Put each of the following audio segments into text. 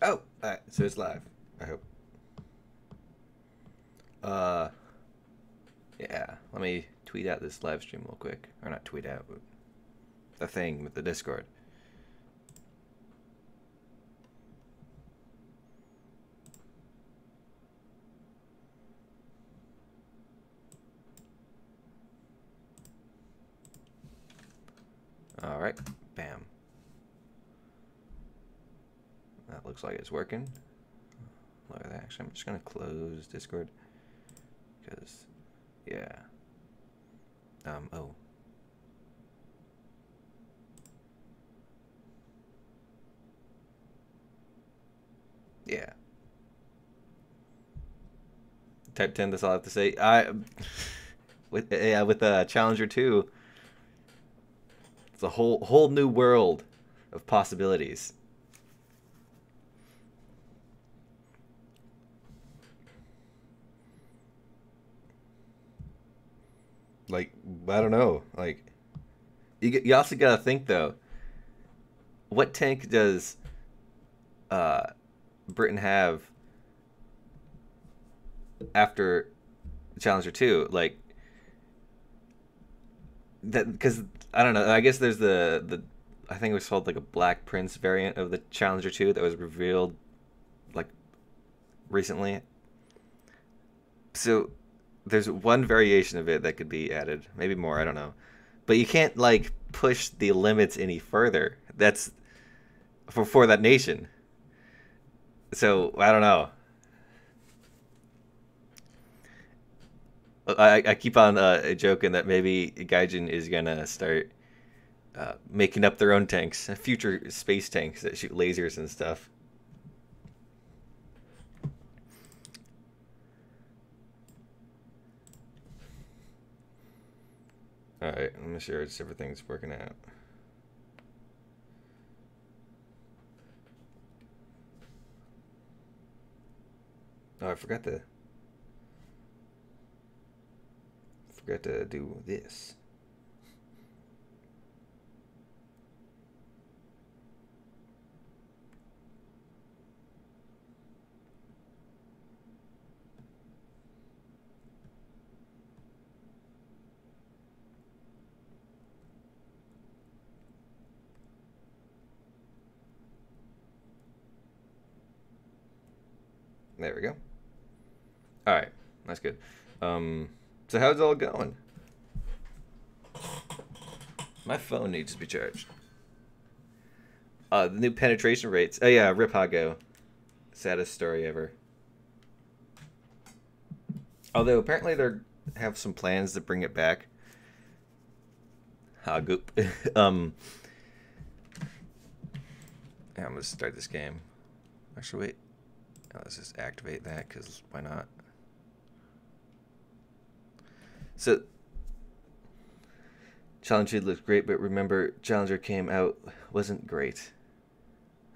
Oh, alright, so it's live. I hope. Uh, yeah. Let me tweet out this live stream real quick, or not tweet out, but the thing with the Discord. All right, bam. That looks like it's working. Look at that. Actually, I'm just gonna close Discord because, yeah. Oh. Yeah. Type 10. That's all I have to say. With Challenger 2, it's a whole new world of possibilities. Like, I don't know. Like, you also gotta think though. What tank does uh, Britain have after Challenger 2? Like that, because I don't know. I guess there's the I think it was called like a Black Prince variant of the Challenger 2 that was revealed like recently. So there's one variation of it that could be added, maybe more. I don't know, but you can't like push the limits any further. That's for that nation. So I don't know. I keep on joking that maybe Gaijin is gonna start making up their own tanks, future space tanks that shoot lasers and stuff. All right, let me sure everything's working out. Oh, I forgot to do this. There we go. All right, that's good. So how's it all going? My phone needs to be charged. The new penetration rates. Oh yeah, Rip Hago. Saddest story ever. Although apparently they have some plans to bring it back. Hagoop. Yeah, I'm gonna start this game. Actually, wait. Let's just activate that because why not? So Challenger looks great, but remember, Challenger came out wasn't great.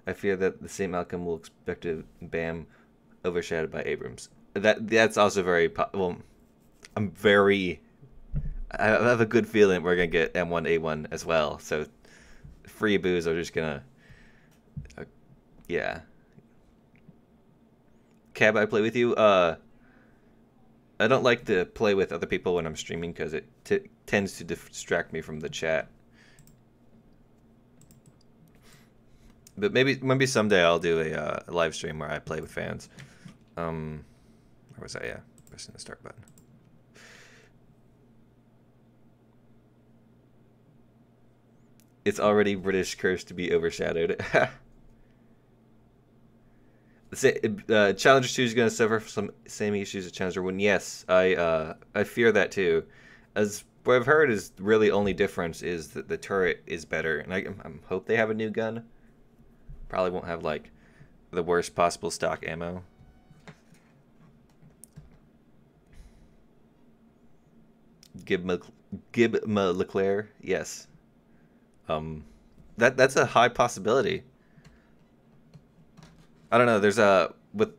I fear that the same outcome will expect to Bam overshadowed by Abrams. That's also very well. I'm very. I have a good feeling we're gonna get M1A1 as well. So free boos are just gonna. Uh, yeah. Cab, I play with you. I don't like to play with other people when I'm streaming because it tends to distract me from the chat. But maybe someday I'll do a live stream where I play with fans. Where was I? Yeah, pressing the start button. It's already British cursed to be overshadowed. Challenger 2 is going to suffer from some same issues as Challenger 1. Yes, I fear that too. As what I've heard is really only difference is that the turret is better, and I hope they have a new gun. Probably won't have like the worst possible stock ammo. Gib Leclerc, yes. That's a high possibility. I don't know. There's a with.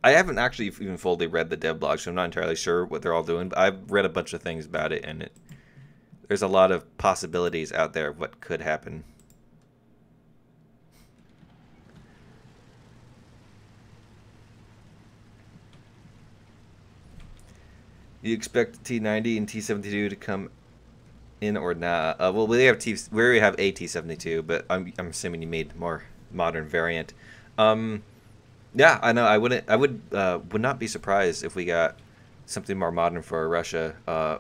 I haven't actually even fully read the dev blog, so I'm not entirely sure what they're all doing. But I've read a bunch of things about it, and there's a lot of possibilities out there of what could happen. You expect T90 and T72 to come in or not? Well, we already have a T72, but I'm assuming you made more modern variant. Yeah, I know. Would not be surprised if we got something more modern for Russia.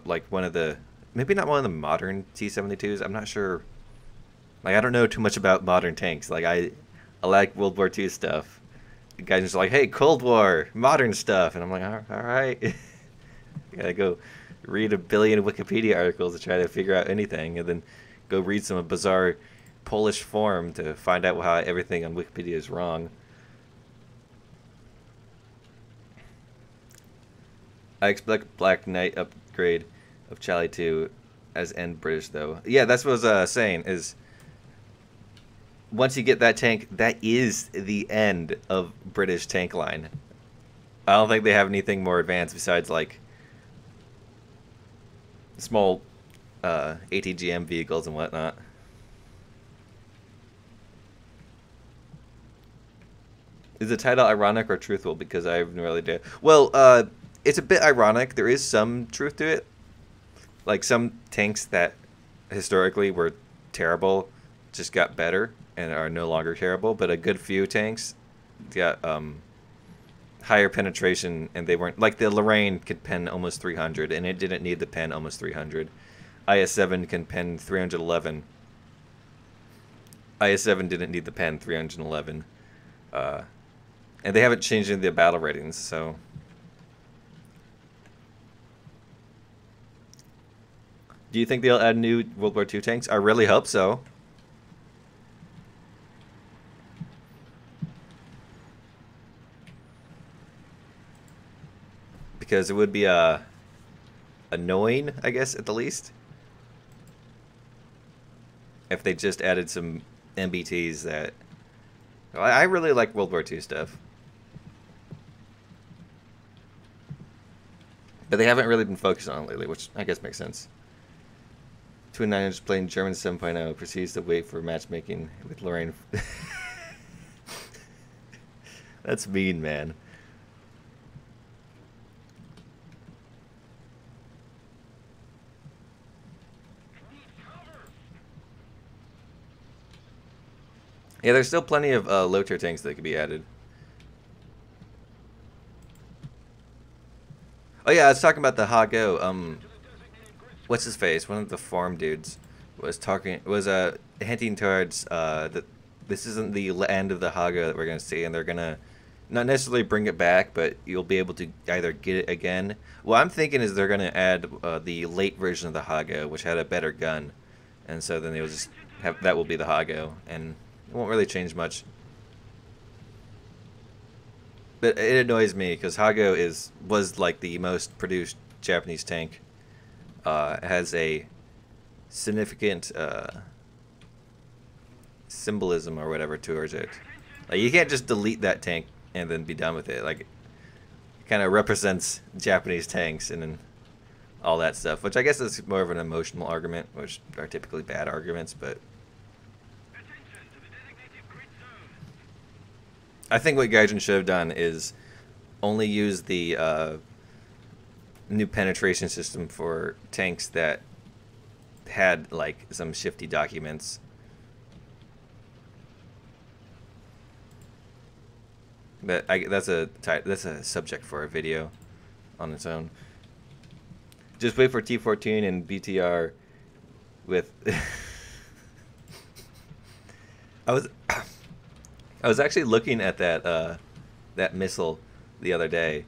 Like one of the maybe not one of the modern T-72s. I'm not sure. Like I don't know too much about modern tanks. Like I like World War II stuff. The guys just like, hey, Cold War, modern stuff, and I'm like, all right. Gotta go read a billion Wikipedia articles to try to figure out anything, and then go read some bizarre Polish forum to find out how everything on Wikipedia is wrong. I expect Black Knight upgrade of Charlie 2 as end British, though. Yeah, that's what I was saying, is once you get that tank, that is the end of British tank line. I don't think they have anything more advanced besides, like, small ATGM vehicles and whatnot. Is the title ironic or truthful? Because I have no idea. Well, it's a bit ironic. There is some truth to it. Like some tanks that historically were terrible just got better and are no longer terrible. But a good few tanks got higher penetration, and they weren't like the Lorraine could pen almost 300, and it didn't need the pen almost 300. IS-7 can pen 311. IS-7 didn't need the pen 311. And they haven't changed any of the battle ratings, so. Do you think they'll add new World War II tanks? I really hope so. Because it would be annoying, I guess, at the least, if they just added some MBTs that. I really like World War II stuff. But they haven't really been focused on it lately, which I guess makes sense. Twin Niners playing German 7.0 proceeds to wait for matchmaking with Lorraine. That's mean, man. Yeah, there's still plenty of low-tier tanks that could be added. Oh yeah, I was talking about the Hago. What's his face? One of the farm dudes was hinting towards that this isn't the end of the Hago that we're gonna see, and they're gonna not necessarily bring it back, but you'll be able to either get it again. What I'm thinking is they're gonna add the late version of the Hago, which had a better gun, and so then they'll just have that will be the Hago, and it won't really change much. But it annoys me because Hago was like the most produced Japanese tank. It has a significant symbolism or whatever towards it. Like you can't just delete that tank and then be done with it. Like it kind of represents Japanese tanks and then all that stuff, which I guess is more of an emotional argument, which are typically bad arguments, but I think what Gaijin should have done is only use the new penetration system for tanks that had like some shifty documents. But that's a subject for a video on its own. Just wait for T14 and BTR with. I was actually looking at that missile the other day.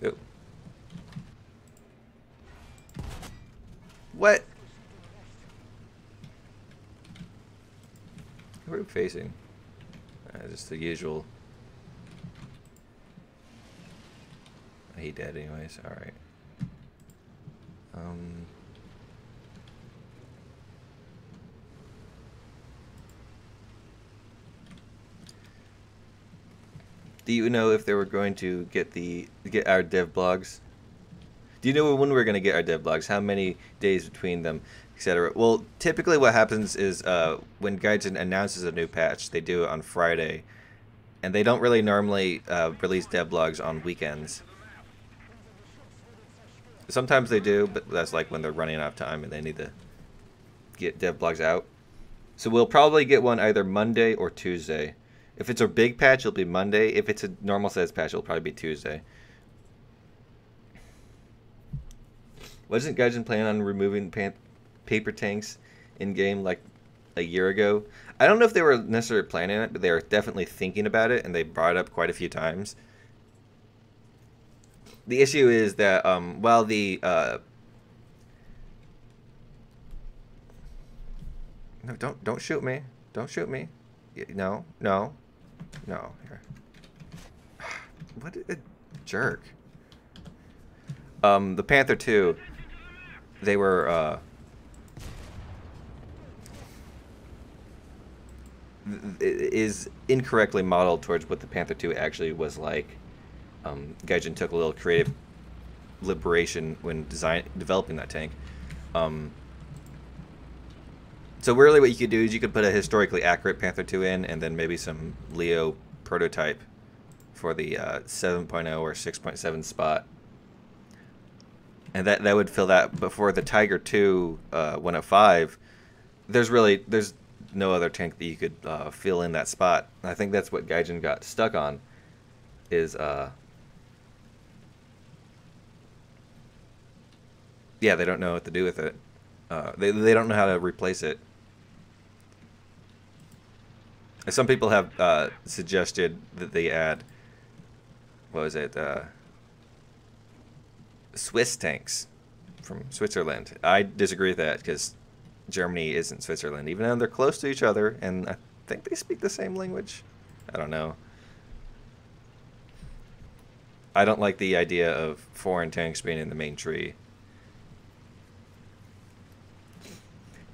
Oh. What? Where are we facing? Just the usual. He dead anyways. All right. Do you know if they were going to get our dev blogs? Do you know when we're going to get our devlogs? How many days between them, etc.? Well, typically what happens is when Gaijin announces a new patch, they do it on Friday. And they don't really normally release devlogs on weekends. Sometimes they do, but that's like when they're running out of time and they need to get devlogs out. So we'll probably get one either Monday or Tuesday. If it's a big patch, it'll be Monday. If it's a normal size patch, it'll probably be Tuesday. Wasn't Gaijin planning on removing paper tanks in-game like a year ago? I don't know if they were necessarily planning it, but they were definitely thinking about it, and they brought it up quite a few times. The issue is that while the... No, don't shoot me. Don't shoot me. No. Here. What a jerk. The Panther 2, they were, is incorrectly modeled towards what the Panther 2 actually was like. Gaijin took a little creative liberation when developing that tank. So really what you could do is you could put a historically accurate Panther 2 in, and then maybe some Leo prototype for the 7.0 or 6.7 spot. And that would fill that. But for the Tiger 2 105, there's no other tank that you could fill in that spot. And I think that's what Gaijin got stuck on, is yeah, they don't know what to do with it. They don't know how to replace it. Some people have suggested that they add, what was it, Swiss tanks from Switzerland. I disagree with that because Germany isn't Switzerland, even though they're close to each other, and I think they speak the same language. I don't know. I don't like the idea of foreign tanks being in the main tree.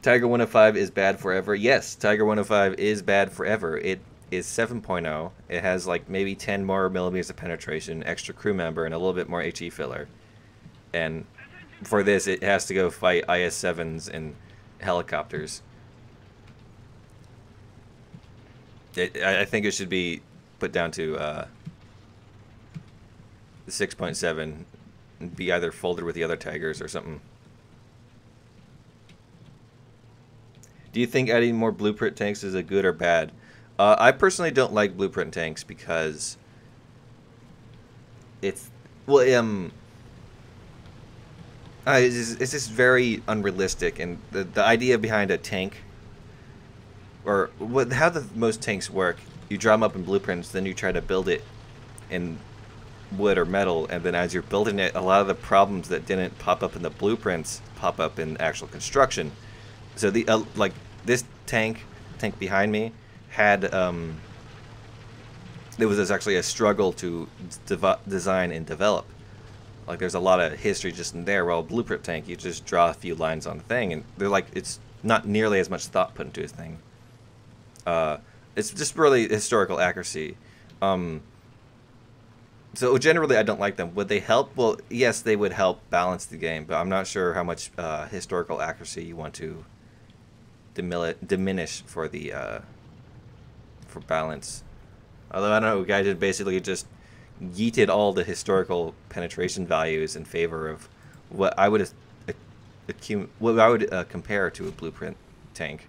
Tiger 105 is bad forever. Yes, Tiger 105 is bad forever. It is 7.0. It has like maybe 10 more millimeters of penetration, extra crew member, and a little bit more HE filler. And for this, it has to go fight IS-7s and helicopters. I think it should be put down to 6.7 and be either folded with the other Tigers or something. Do you think adding more blueprint tanks is a good or bad? I personally don't like blueprint tanks because it's it's just very unrealistic, and the idea behind a tank, or how most tanks work, you draw them up in blueprints, then you try to build it in wood or metal, and then as you're building it, a lot of the problems that didn't pop up in the blueprints pop up in actual construction. So the like this tank behind me had there was actually a struggle to design and develop. Like there's a lot of history just in there. Well, blueprint tank, you just draw a few lines on the thing, and they're like, it's not nearly as much thought put into a thing. It's just really historical accuracy. So generally, I don't like them. Would they help? Well, yes, they would help balance the game, but I'm not sure how much historical accuracy you want to diminish for the for balance. Although I don't know, guys, basically just yeeted all the historical penetration values in favor of what I would compare to a blueprint tank.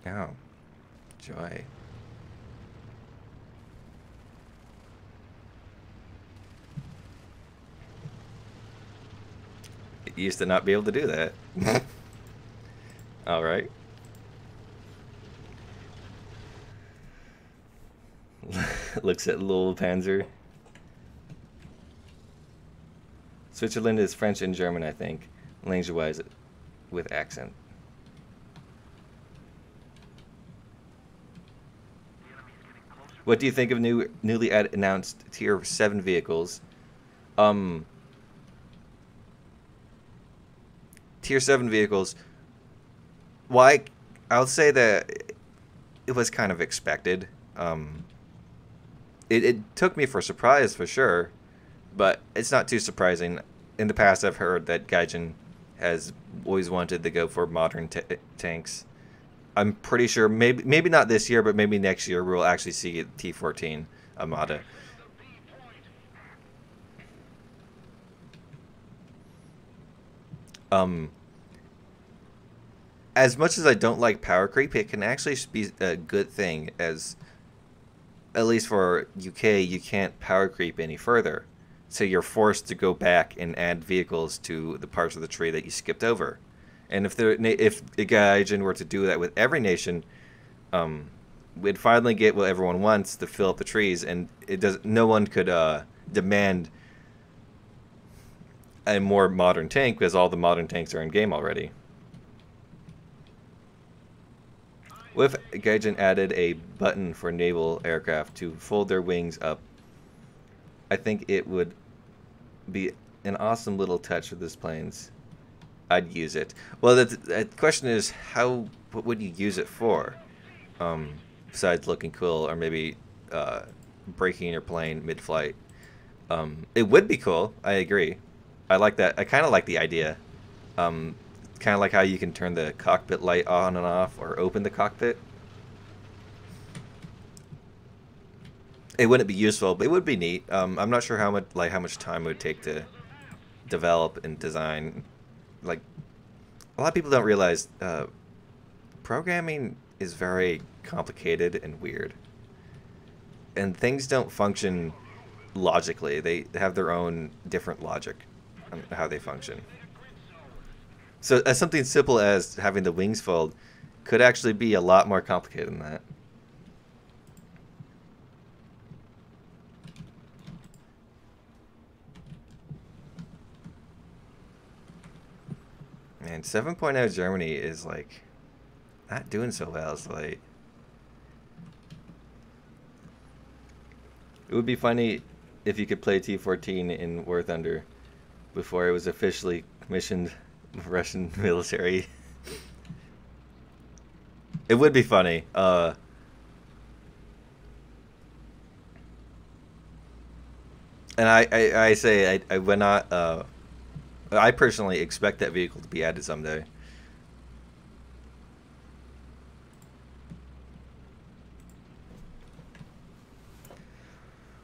Oh, joy. It used to not be able to do that. All right. Looks at Lowell Panzer. Switzerland is French and German, I think, language-wise, with accent. What do you think of newly announced Tier 7 vehicles? Tier 7 vehicles. Why? I'll say that it was kind of expected. It took me for a surprise for sure, but it's not too surprising. in the past I've heard that Gaijin has always wanted to go for modern tanks. I'm pretty sure maybe not this year, but maybe next year we'll actually see T14 Armada. As much as I don't like power creep, it can actually be a good thing, as at least for UK, you can't power creep any further. So you're forced to go back and add vehicles to the parts of the tree that you skipped over. And if the Gaijin were to do that with every nation, we'd finally get what everyone wants to fill up the trees, and no one could demand a more modern tank because all the modern tanks are in game already. What if Gaijin added a button for naval aircraft to fold their wings up? I think it would be an awesome little touch for this planes. I'd use it. Well, the question is, what would you use it for? Besides looking cool, or maybe breaking your plane mid-flight. It would be cool. I agree. I like that. I kind of like the idea. Kind of like how you can turn the cockpit light on and off, or open the cockpit. It wouldn't be useful, but it would be neat. I'm not sure how much time it would take to develop and design. Like, a lot of people don't realize programming is very complicated and weird, and things don't function logically. They have their own different logic on how they function. So something simple as having the wings fold could actually be a lot more complicated than that. Man, 7.0 Germany is like not doing so well. It's like, it would be funny if you could play T14 in War Thunder before it was officially commissioned Russian military. It would be funny. And I say I would not. I personally expect that vehicle to be added someday.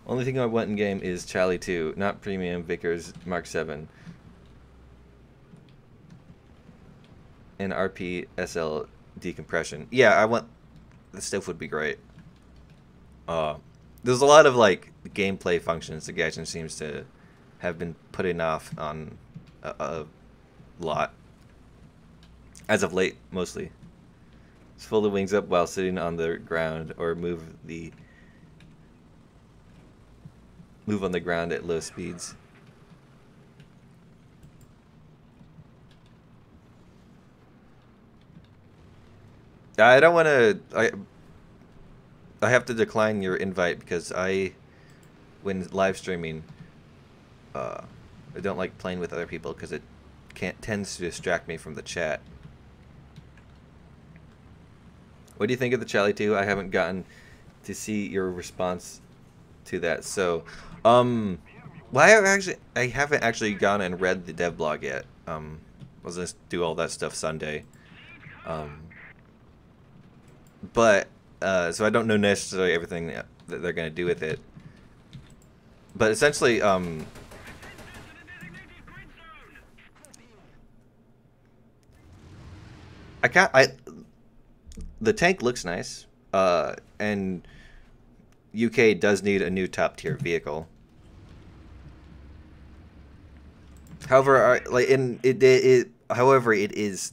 Only thing I want in game is Charlie 2, not premium Vickers Mark 7. And RP SL decompression. Yeah, I want the stuff would be great. There's a lot of like gameplay functions that Gaijin seems to have been putting off on a lot as of late, mostly. Just fold the wings up while sitting on the ground, or move on the ground at low speeds. I don't want to. I have to decline your invite because when live streaming, I don't like playing with other people because it tends to distract me from the chat. What do you think of the Charlie 2? I haven't gotten to see your response to that. So, well, I haven't actually gone and read the dev blog yet. I was gonna do all that stuff Sunday. But so I don't know necessarily everything that they're gonna do with it. But essentially, the tank looks nice, and UK does need a new top tier vehicle. However, however, it is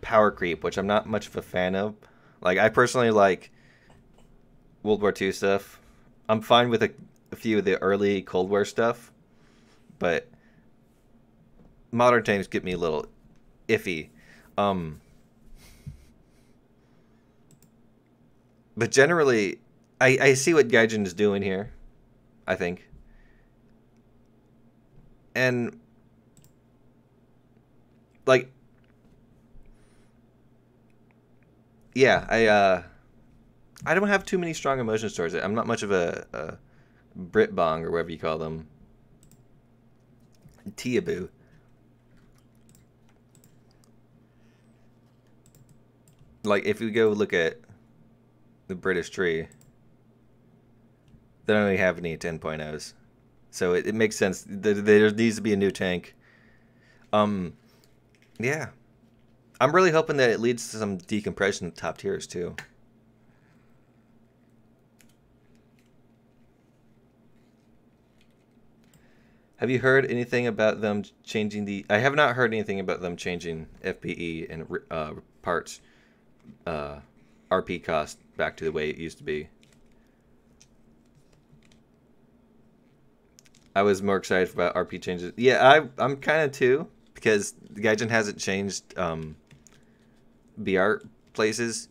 power creep, which I'm not much of a fan of. Like, I personally like World War II stuff. I'm fine with a few of the early Cold War stuff, but modern tanks get me a little iffy. But generally, I see what Gaijin is doing here, I think. And, like, yeah, I don't have too many strong emotions towards it. I'm not much of a Brit bong or whatever you call them. Teaboo. Like, if we go look at the British tree, they don't really have any 10.0s. So it makes sense. There needs to be a new tank. Yeah. I'm really hoping that it leads to some decompression of top tiers, too. Have you heard anything about them changing the... I have not heard anything about them changing FPE and parts RP cost back to the way it used to be. I was more excited about RP changes. Yeah, I'm kind of too, because the Gaijin hasn't changed BR places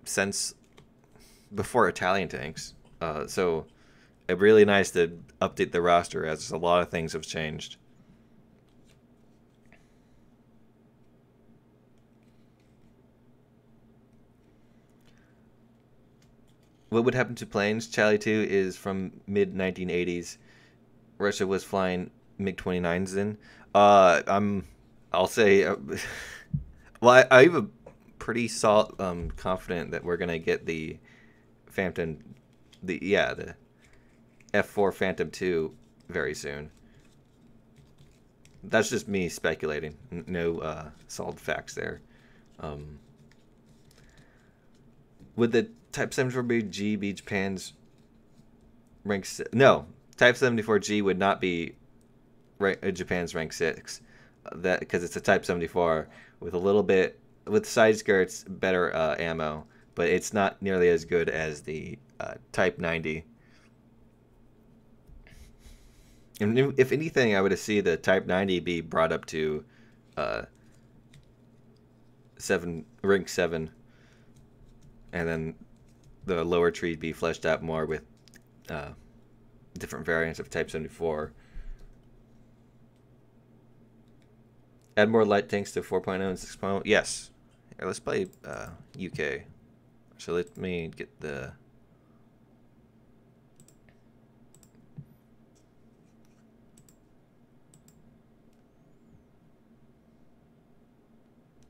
since before Italian tanks. So it's really nice to update the roster, as a lot of things have changed. What would happen to planes? Charlie 2 is from mid-1980s. Russia was flying MiG-29s then. I'll say, well, I'm a pretty confident that we're gonna get the Phantom, the F4 Phantom 2 very soon. That's just me speculating. No solid facts there. Would the Type 74G be Japan's rank 6? No, Type 74G would not be Japan's rank 6. That because it's a Type 74 with a little bit with side skirts, better ammo, but it's not nearly as good as the Type 90. And if anything, I would see the Type 90 be brought up to rank 7, and then the lower tree be fleshed out more with different variants of Type 74. Add more light tanks to 4.0 and 6.0. Yes. Here, let's play UK. So let me get the...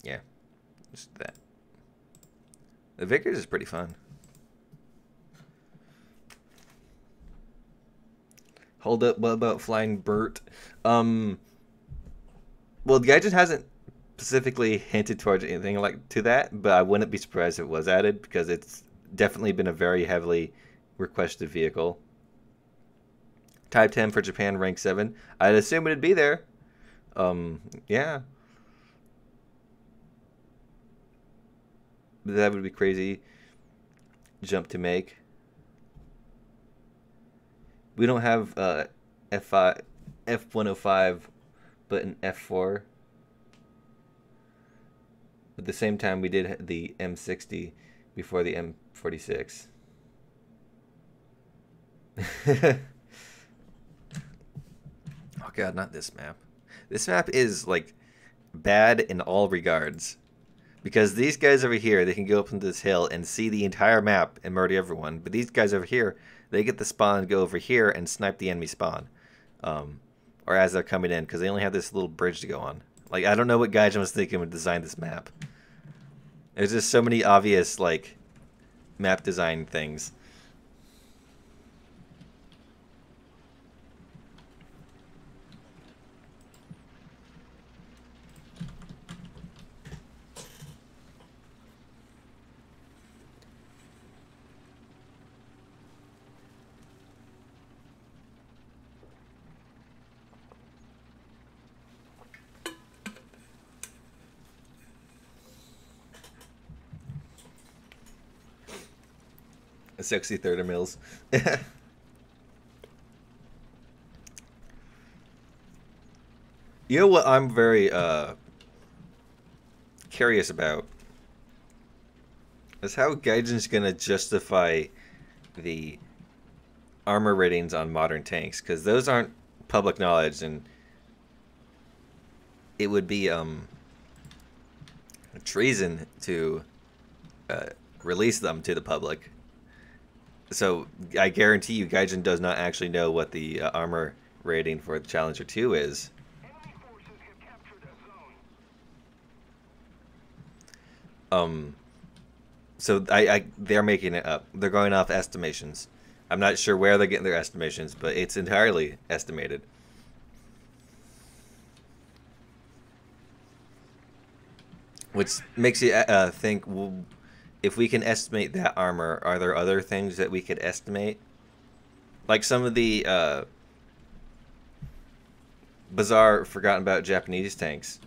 Yeah. Just that. The Vickers is pretty fun. Hold up, what about Flying Bert? Well, the guy just hasn't specifically hinted towards anything like to that, but I wouldn't be surprised if it was added, because it's definitely been a very heavily requested vehicle. Type 10 for Japan, rank 7. I'd assume it'd be there. Yeah. That would be crazy jump to make. We don't have F105, but an F4. At the same time, we did the M60 before the M46. Oh god, not this map. This map is like bad in all regards. Because these guys over here, they can go up into this hill and see the entire map and murder everyone. But these guys over here, they get the spawn, go over here, and snipe the enemy spawn. Or as they're coming in, because they only have this little bridge to go on. Like, I don't know what Gaijin was thinking when design this map. There's just so many obvious, like, map design things. Sexy 30 mils. You know what I'm very curious about is how Gaijin's gonna justify the armor ratings on modern tanks, because those aren't public knowledge, and it would be treason to release them to the public. So I guarantee you Gaijin does not actually know what the armor rating for the Challenger 2 is. So they're making it up. They're going off estimations. I'm not sure where they're getting their estimations, but it's entirely estimated. Which makes you think, well, if we can estimate that armor, are there other things that we could estimate? Like some of the bizarre, forgotten about Japanese tanks.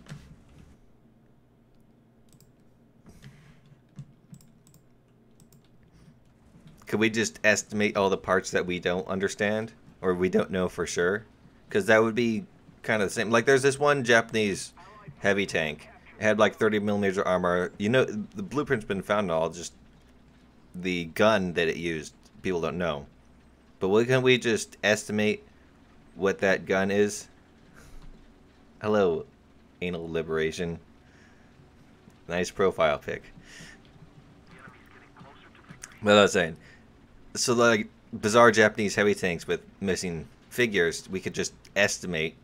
Could we just estimate all the parts that we don't understand or we don't know for sure? Because that would be kind of the same. Like there's this one Japanese heavy tank. It had like 30 millimeter armor. You know, the blueprint's been found and all, just the gun that it used, people don't know. But why can't we just estimate what that gun is? Hello, anal liberation. Nice profile pic. What I was saying. So like bizarre Japanese heavy tanks with missing figures, we could just estimate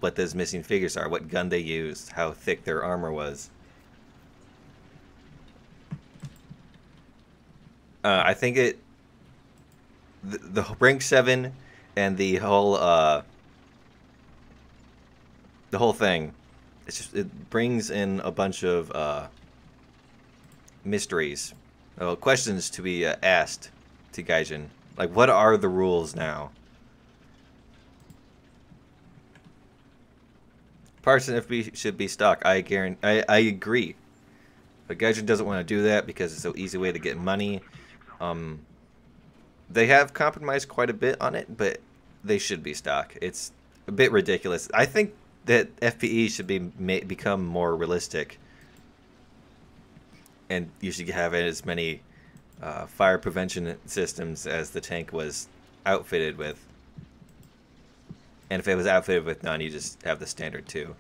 what those missing figures are, what gun they used, how thick their armor was. I think the rank 7 and the whole thing, it brings in a bunch of mysteries, questions to be asked to Gaijin. Like, what are the rules now? Parts in FB should be stock. I agree. But Gaijin doesn't want to do that because it's an easy way to get money. They have compromised quite a bit on it, but they should be stock. It's a bit ridiculous. I think that FPE should become more realistic, and you should have as many fire prevention systems as the tank was outfitted with. And if it was outfitted with none, you just have the standard 2.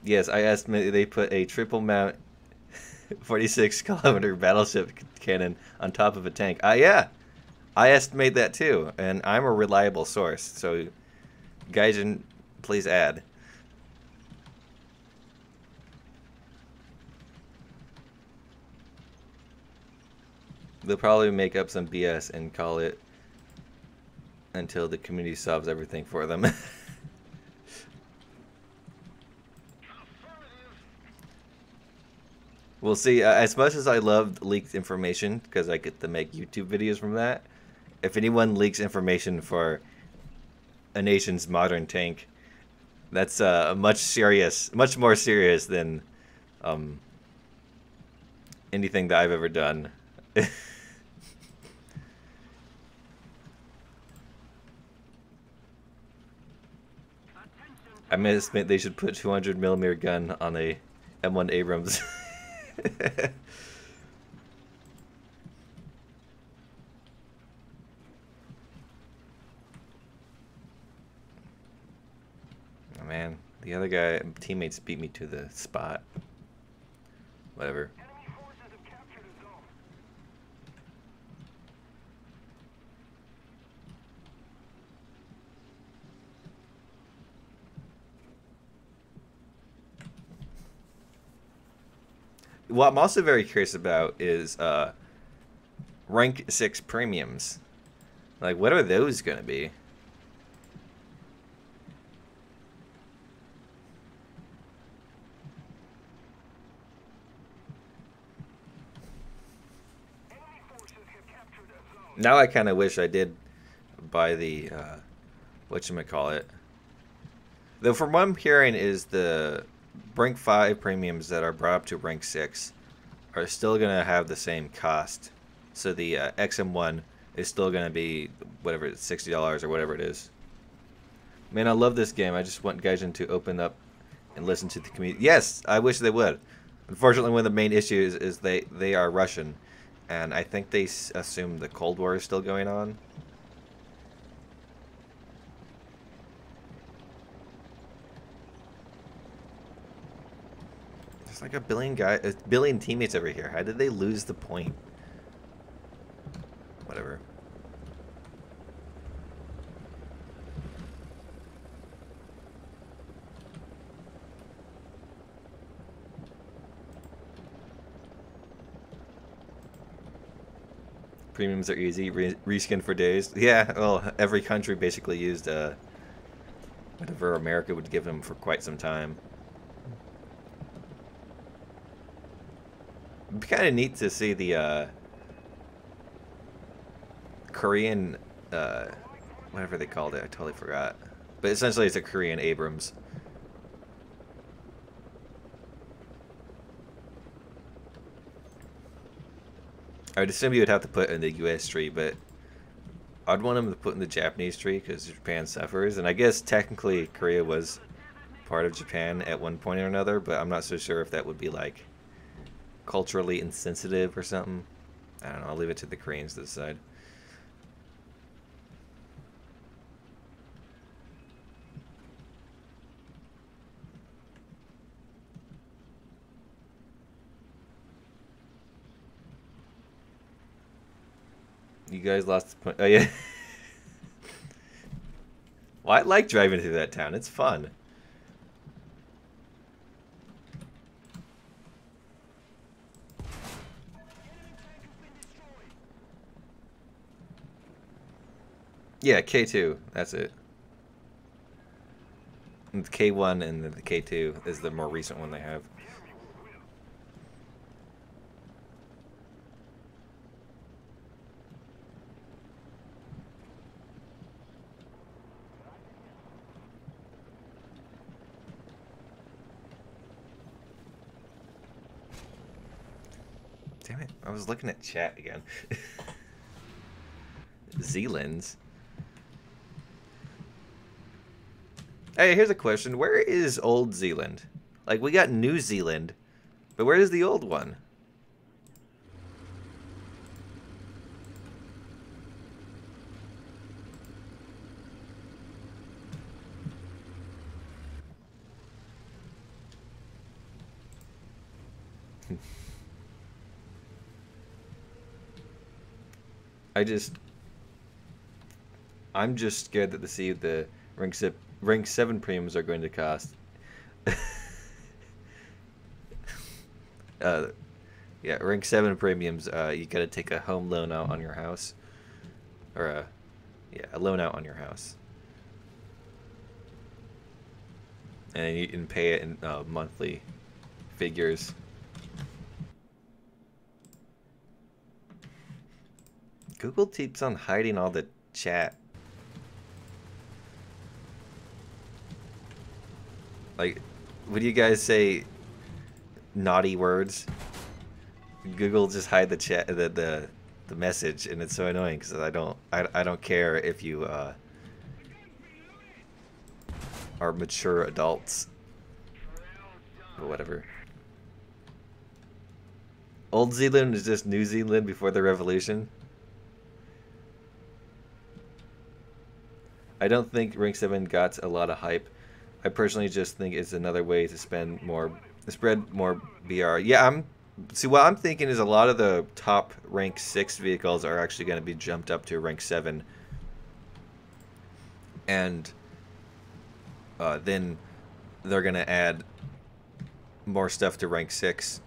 Yes, I estimate they put a triple mount 46 kilometer battleship cannon on top of a tank. Yeah, I estimate that too, and I'm a reliable source. So, Gaijin, please add. They'll probably make up some BS and call it until the community solves everything for them. We'll see. As much as I loved leaked information, because I get to make YouTube videos from that, if anyone leaks information for a nation's modern tank, that's much more serious than anything that I've ever done. I may estimate they should put 200 millimeter gun on a M1 Abrams. Oh man, the other guy teammates beat me to the spot. Whatever. What I'm also very curious about is rank 6 premiums. Like, what are those gonna be? Now I kind of wish I did buy the whatchamacallit. Though from what I'm hearing is the rank 5 premiums that are brought up to rank 6 are still going to have the same cost. So the XM1 is still going to be whatever, it's $60 or whatever it is. Man, I love this game. I just want Gaijin to open up and listen to the community. Yes, I wish they would. Unfortunately, one of the main issues is they are Russian, and I think they assume the Cold War is still going on. There's like a billion teammates over here. How did they lose the point? Whatever. Premiums are easy. Reskin for days. Yeah, well, every country basically used whatever America would give them for quite some time. It'd be kind of neat to see the Korean, whatever they called it. I totally forgot. But essentially, it's a Korean Abrams. I would assume you would have to put in the U.S. tree, but I'd want them to put in the Japanese tree because Japan suffers. And I guess technically Korea was part of Japan at one point or another, but I'm not so sure if that would be like culturally insensitive or something. I don't know. I'll leave it to the Koreans to decide. You guys lost the point. Oh, yeah. Well, I like driving through that town. It's fun. Yeah, K2. That's it. And the K1 and the K2 is the more recent one they have. Damn it, I was looking at chat again. Zealands. Hey, here's a question. Where is Old Zealand? Like, we got New Zealand, but where is the old one? I'm just scared that the rank 7 premiums are going to cost. Yeah, rank 7 premiums. You gotta take a home loan out on your house, or a loan out on your house, and you can pay it in monthly figures. Google keeps on hiding all the chat. Like, would you guys say naughty words? Google just hide the chat, the message, and it's so annoying because I don't care if you are mature adults. But whatever. Old Zealand is just New Zealand before the revolution. I don't think rank 7 got a lot of hype. I personally just think it's another way to spread more BR. Yeah, see what I'm thinking is a lot of the top rank 6 vehicles are actually going to be jumped up to rank 7, and then they're going to add more stuff to rank 6,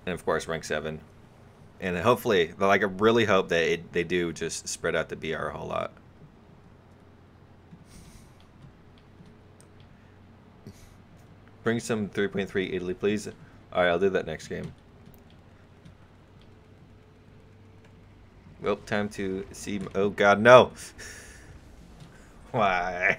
and of course rank 7, and hopefully, like, I really hope that they do just spread out the BR a whole lot. Bring some 3.3 Italy, please. Alright, I'll do that next game. Well, time to see... Oh, God, no! Why?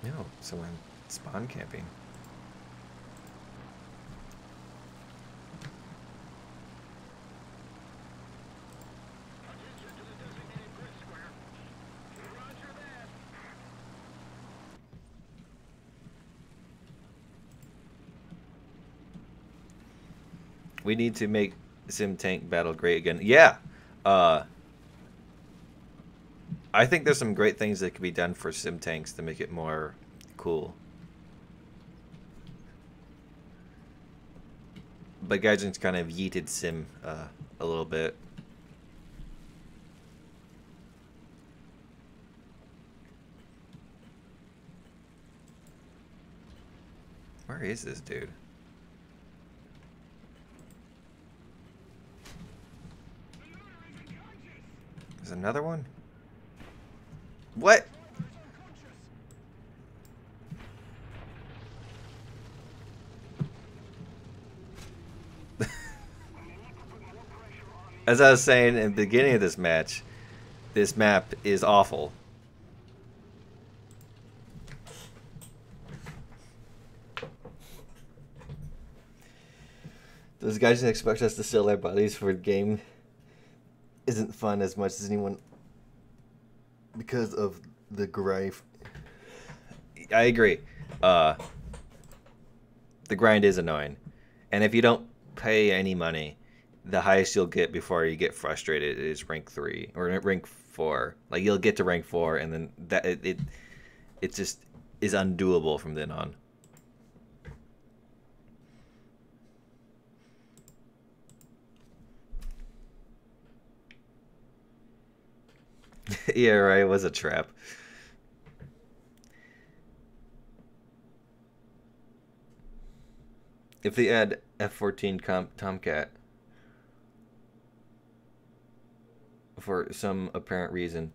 No, someone spawn camping. We need to make Sim Tank Battle great again. Yeah. I think there's some great things that could be done for Sim Tanks to make it more cool. But Gaijin's kind of yeeted Sim a little bit. Where is this dude? There's another one? What? As I was saying in the beginning of this match, this map is awful. Those guys that expect us to sell their bodies for a game isn't fun as much as anyone because of the grind. I agree. The grind is annoying. And if you don't pay any money, the highest you'll get before you get frustrated is rank 3 or rank 4. Like you'll get to rank 4 and then that it just is undoable from then on. Yeah, right, it was a trap. If they add F-14 Tomcat for some apparent reason,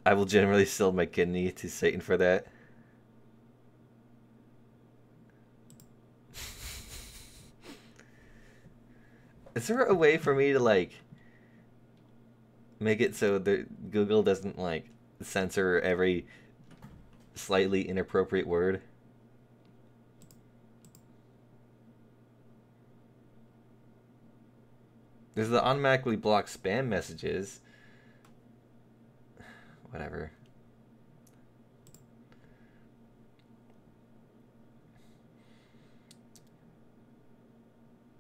I will generally sell my kidney to Satan for that. Is there a way for me to like make it so that Google doesn't like censor every slightly inappropriate word? There's the automatically block spam messages. Whatever.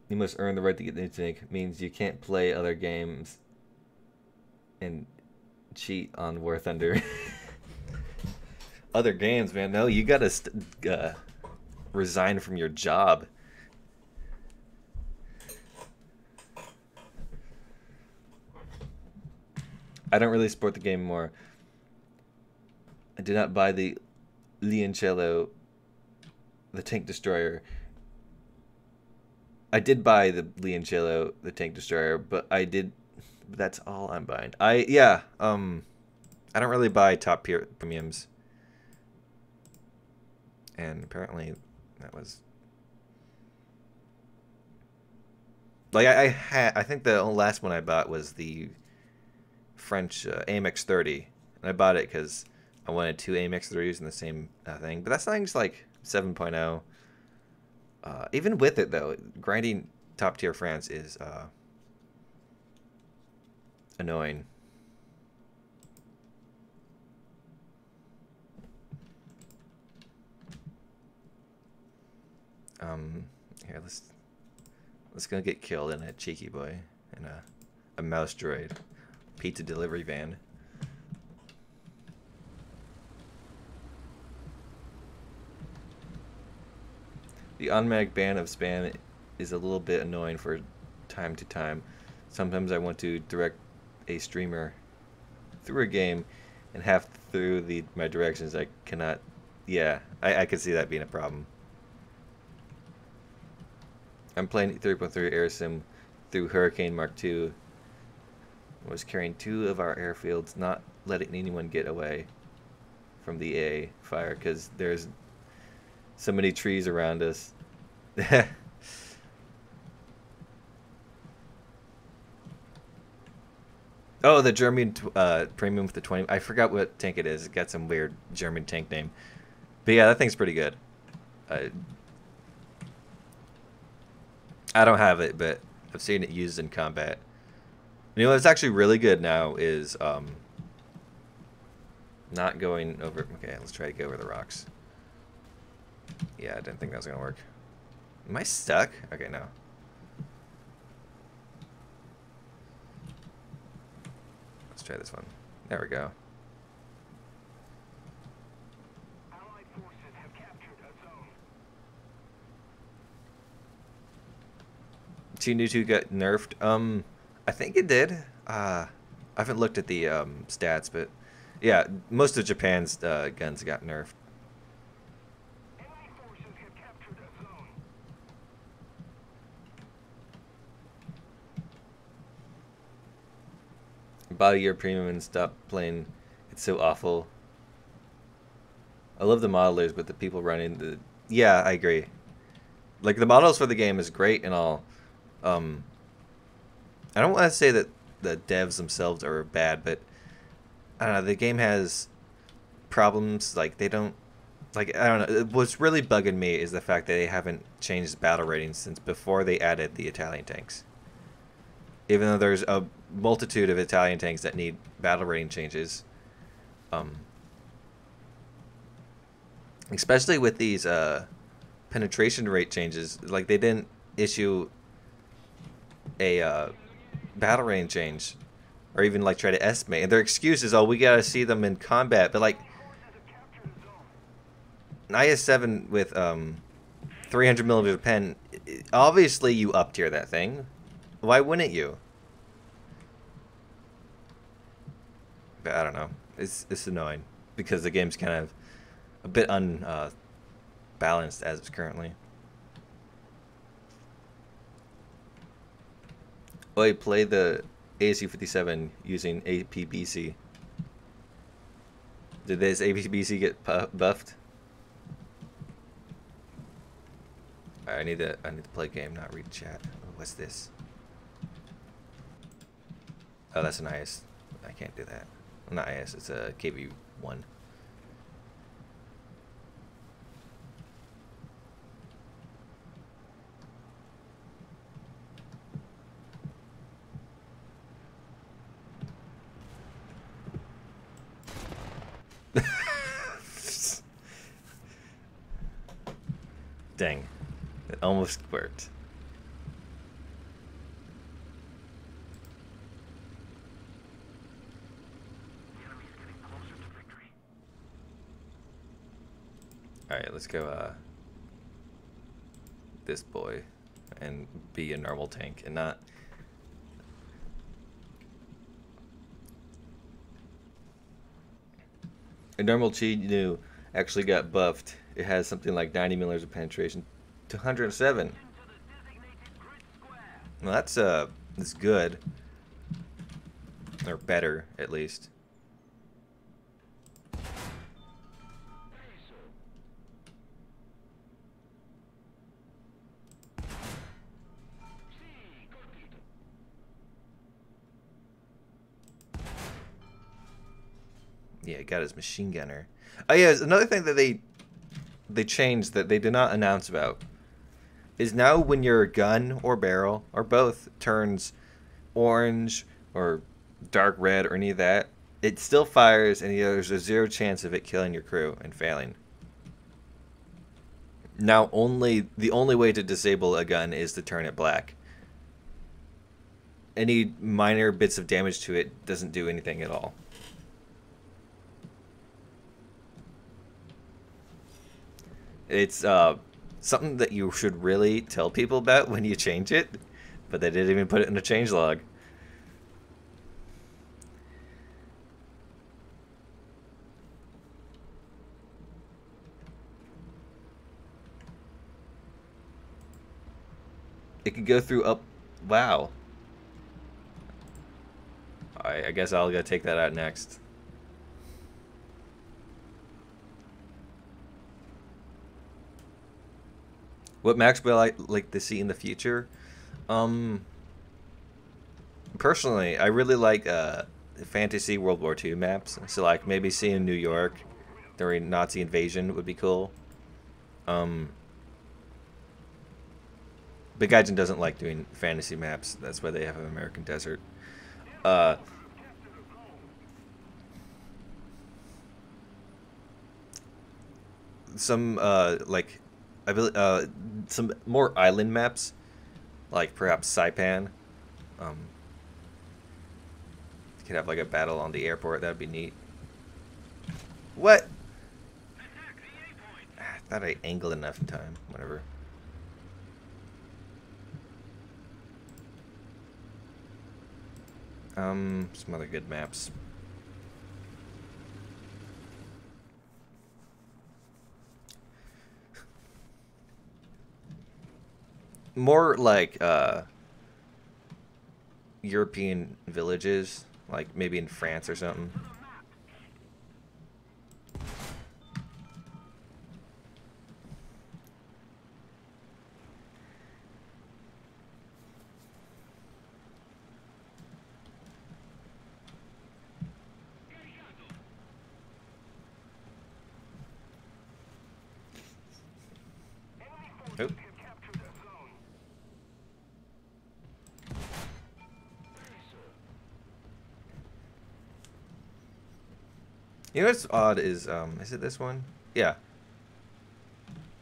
You must earn the right to get the internet. Means you can't play other games and cheat on War Thunder. Other games, man. No, you gotta resign from your job. I don't really support the game more. I did not buy the Leoncello, the tank destroyer. I did buy the Leoncello, the tank destroyer, but I did. That's all I'm buying. I don't really buy top tier premiums. And apparently, that was like I think the last one I bought was the French AMX 30, and I bought it because I wanted 2 AMX 30s in the same thing. But that thing's like 7.0. Even with it though, grinding top tier France is annoying. Here let's go get killed in a cheeky boy in a mouse droid pizza delivery van. The automatic ban of spam is a little bit annoying for time to time. Sometimes I want to direct a streamer through a game, and half through my directions I cannot. Yeah, I could see that being a problem. I'm playing 3.3 Air Sim through Hurricane Mark II. I was carrying 2 of our airfields, not letting anyone get away from the AA fire because there's so many trees around us. Oh, the German premium with the 20. I forgot what tank it is. It got some weird German tank name. But yeah, that thing's pretty good. I don't have it, but I've seen it used in combat. You know what's actually really good now is not going over. Okay, let's try to go over the rocks. Yeah, I didn't think that was gonna work. Am I stuck? Okay, no. Let's try this one. There we go. Allied forces have captured a zone. T-2 got nerfed. I think it did. I haven't looked at the stats, but yeah, most of Japan's guns got nerfed. bought a year premium and stopped playing. It's so awful. I love the modelers, but the people running the... Yeah, I agree. Like, the models for the game is great and all. I don't want to say that the devs themselves are bad, but I don't know, the game has problems. Like, they don't... Like, I don't know. What's really bugging me is the fact that they haven't changed battle ratings since before they added the Italian tanks. Even though there's a multitude of Italian tanks that need battle rating changes. Especially with these penetration rate changes. Like, they didn't issue a battle rating change. Or even, like, try to estimate. And their excuse is, oh, we gotta see them in combat. But, like, an IS-7 with 300mm pen, obviously you up-tier that thing. Why wouldn't you? But I don't know. It's annoying because the game's kind of a bit unbalanced as it's currently. Oh, I play the ASU-57 using APBC. Did this APBC get buffed? I need to play a game, not read chat. Oh, what's this? Oh, that's an IS. I can't do that. Not IS. It's a KV1. Dang. It almost worked. Alright, let's go this boy and be a normal tank and not... A normal Chi-Nu actually got buffed. It has something like 90mm of penetration to 107. Well, that's good. Or better, at least. Yeah, got his machine gunner. Oh yeah, another thing that they changed that they did not announce about is now when your gun or barrel or both turns orange or dark red or any of that, it still fires and there's a 0 chance of it killing your crew and failing. Now the only way to disable a gun is to turn it black. Any minor bits of damage to it doesn't do anything at all. It's something that you should really tell people about when you change it, but they didn't even put it in a changelog. It could go through up... Wow. I guess I'll go take that out next. What maps would I like to see in the future? Personally, I really like fantasy World War II maps. So like maybe seeing New York during Nazi invasion would be cool. But Gaijin doesn't like doing fantasy maps. That's why they have an American desert. Some like I believe some more island maps, like perhaps Saipan. You could have like a battle on the airport. That'd be neat. What? I thought I angled enough in time. Whatever. Some other good maps. More like European villages, like maybe in France or something. Oh. You know what's odd is it this one? Yeah.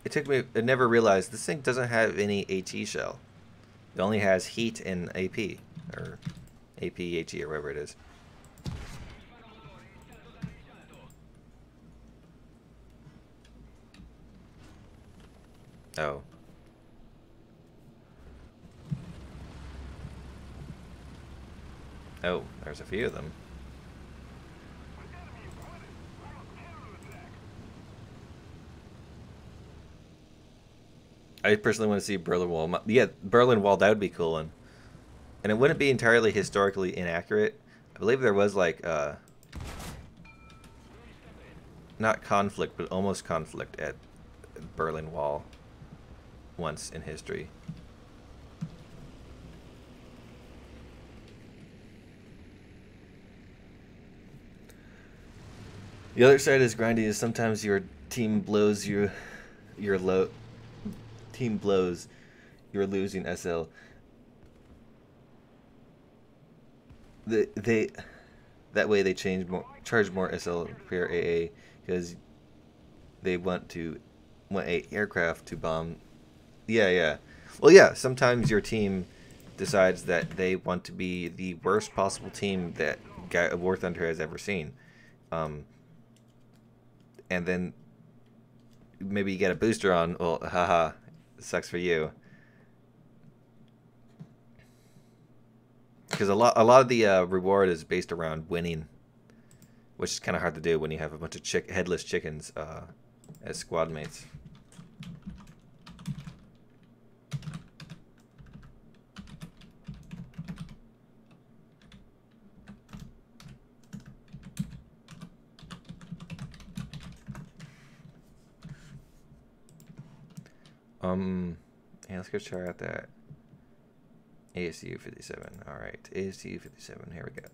It took me, I never realized this thing doesn't have any AT shell. It only has heat and AP, or AP, AT, or whatever it is. Oh. Oh, there's a few of them. I personally want to see Berlin Wall. Yeah, Berlin Wall, that would be cool. And it wouldn't be entirely historically inaccurate. I believe there was like, not conflict, but almost conflict at Berlin Wall once in history. The other side is grindy is sometimes your team blows your low team blows you're losing SL. They that way they charge more SL per AA because they want a aircraft to bomb. Yeah, yeah. Well, yeah, sometimes your team decides that they want to be the worst possible team that War Thunder has ever seen. And then maybe you get a booster on. Well, haha, sucks for you. Because a lot of the reward is based around winning, which is kind of hard to do when you have a bunch of headless chickens as squad mates. Yeah, let's go try out that ASU 57. All right, ASU 57. Here we go.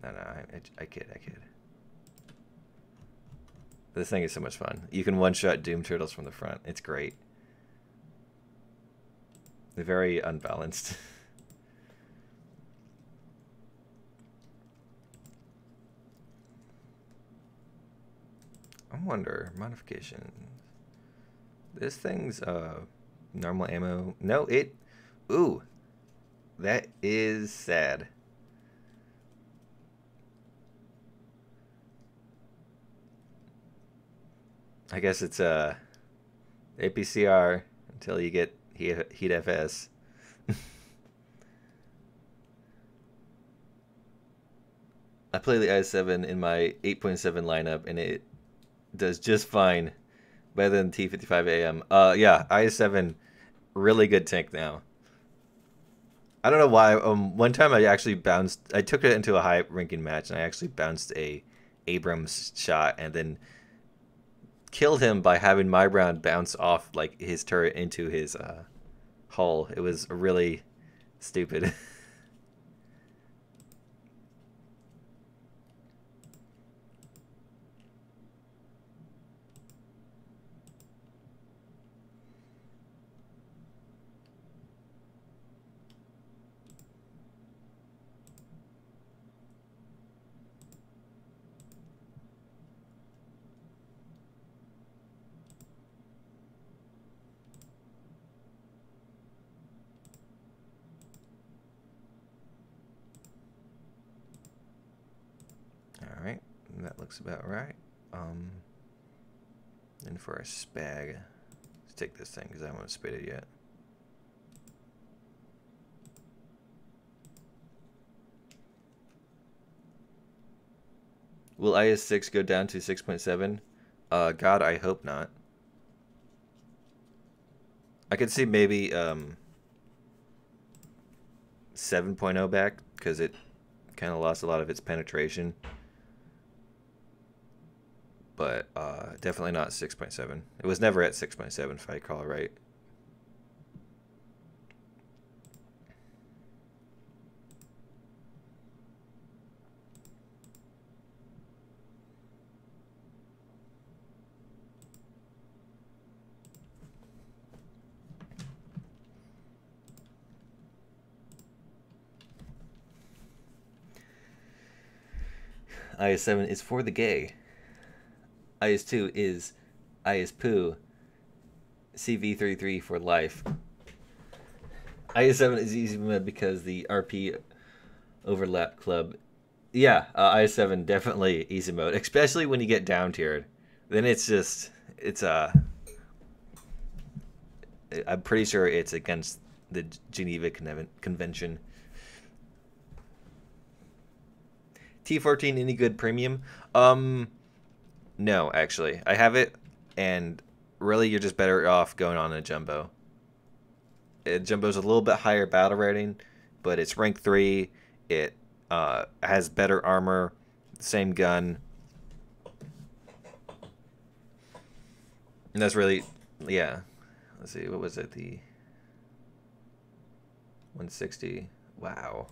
No, I kid. This thing is so much fun. You can one-shot Doom Turtles from the front. It's great. They're very unbalanced. I wonder, modification. This thing's normal ammo. No, ooh, that is sad. I guess it's APCR until you get heat FS. I play the i7 in my 8.7 lineup and it does just fine. Better than T55AM. Yeah, i7, really good tank now. I don't know why. One time I actually bounced. I took it into a high-ranking match, and I actually bounced a Abrams shot, and then killed him by having my round bounce off like his turret into his hull. It was really stupid. Alright, that looks about right. And for a spag, let's take this thing because I haven't spit it yet. Will IS-6 go down to 6.7? God, I hope not. I could see maybe 7.0 back because it kind of lost a lot of its penetration. But definitely not 6.7. It was never at 6.7 if I recall right. IS-7 is for the gay. IS-2 is IS-poo. CV-33 for life. IS-7 is easy mode because the RP overlap club. Yeah, IS-7 definitely easy mode, especially when you get down tiered. Then it's just, I'm pretty sure it's against the Geneva Convention. T14 any good premium? No, actually. I have it, and really you're just better off going on a jumbo. Jumbo's a little bit higher battle rating, but it's rank 3. It has better armor, same gun. And that's really, yeah. Let's see, what was it? The 160. Wow.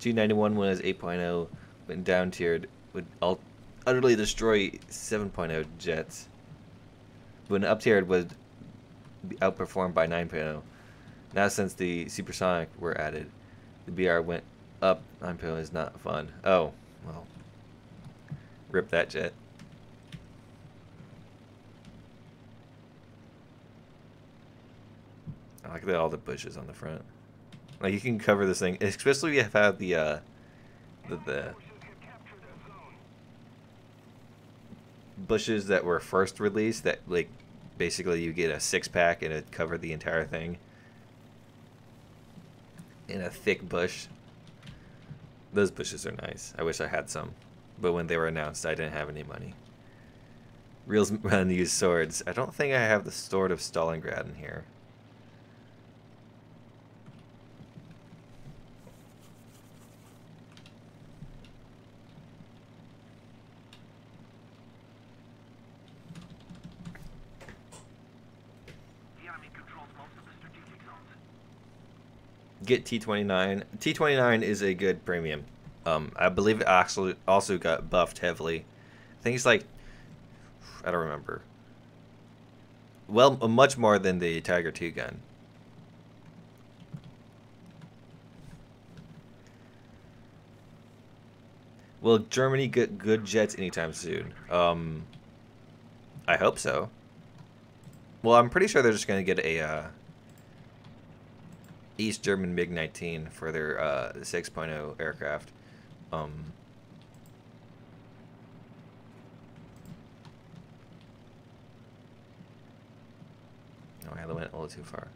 G91 when it was 8.0, when down tiered, would utterly destroy 7.0 jets. When up tiered, would be outperformed by 9.0. Now since the supersonic were added, the BR went up. 9.0 is not fun. Oh, well. Rip that jet. I like all the bushes on the front. Like you can cover this thing, especially if you have had the bushes that were first released. That like basically you get a 6-pack and it covered the entire thing in a thick bush. Those bushes are nice. I wish I had some, but when they were announced, I didn't have any money. Reels unused swords. I don't think I have the Sword of Stalingrad in here. Get T29. T29 is a good premium. I believe it actually also got buffed heavily. I think it's like, I don't remember. Well, much more than the Tiger 2 gun. Will Germany get good jets anytime soon? I hope so. Well, I'm pretty sure they're just going to get a East German MiG-19 for their 6.0 aircraft. Oh yeah, they went a little too far.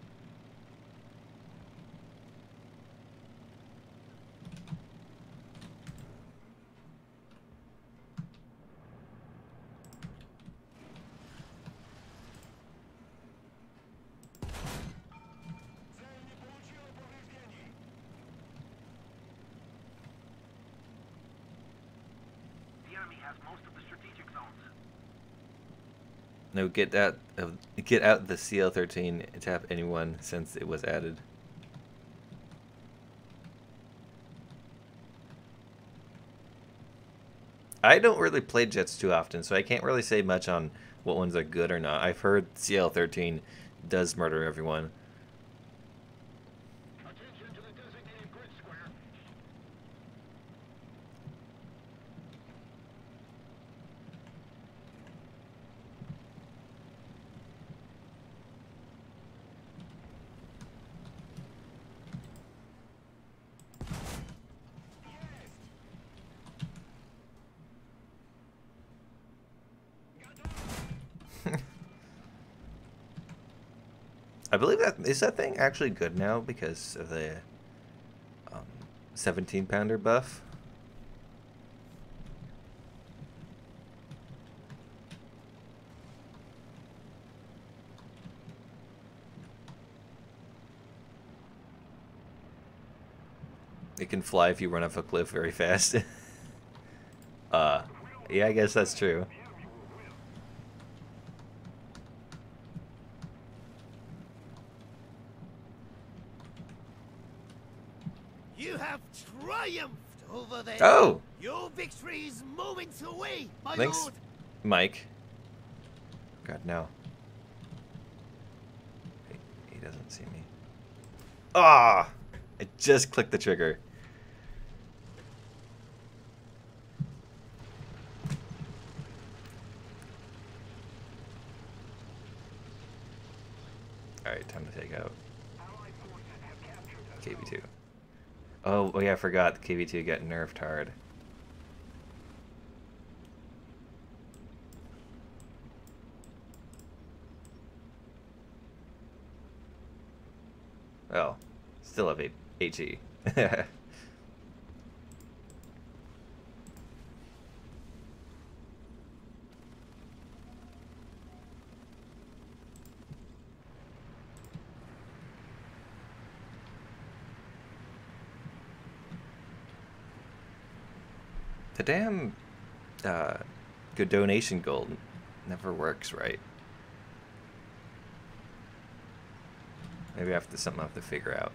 No, get out the CL-13 and tap anyone since it was added. I don't really play jets too often, so I can't really say much on what ones are good or not. I've heard CL-13 does murder everyone. I believe that thing actually good now because of the 17-pounder buff. It can fly if you run off a cliff very fast. Yeah, I guess that's true. You have triumphed over them. Oh! Your victory is moments away, my Thanks, lord. Mike. God, no. He doesn't see me. Ah! I just clicked the trigger. Alright, time to take out KV2. Oh, yeah, I forgot the KV2 got nerfed hard. Oh, still have HE. The damn good donation goal never works right. Maybe something I have to figure out.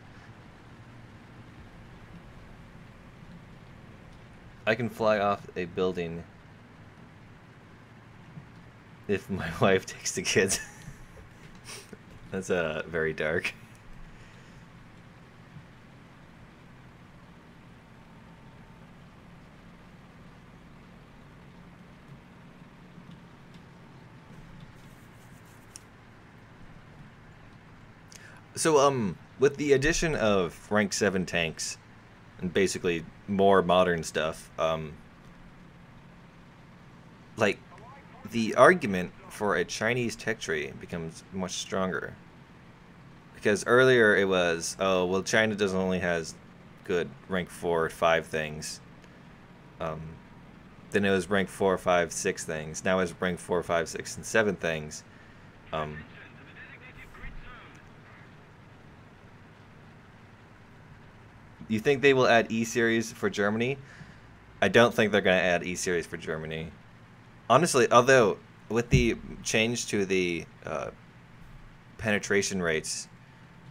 I can fly off a building if my wife takes the kids. That's very dark. So, with the addition of rank 7 tanks, and basically more modern stuff, like, the argument for a Chinese tech tree becomes much stronger. Because earlier it was, oh, well, China doesn't only has good rank 4, 5 things. Then it was rank 4, 5, 6 things. Now it's rank 4, 5, 6, and 7 things. You think they will add E-Series for Germany? I don't think they're going to add E-Series for Germany. Honestly, although with the change to the penetration rates,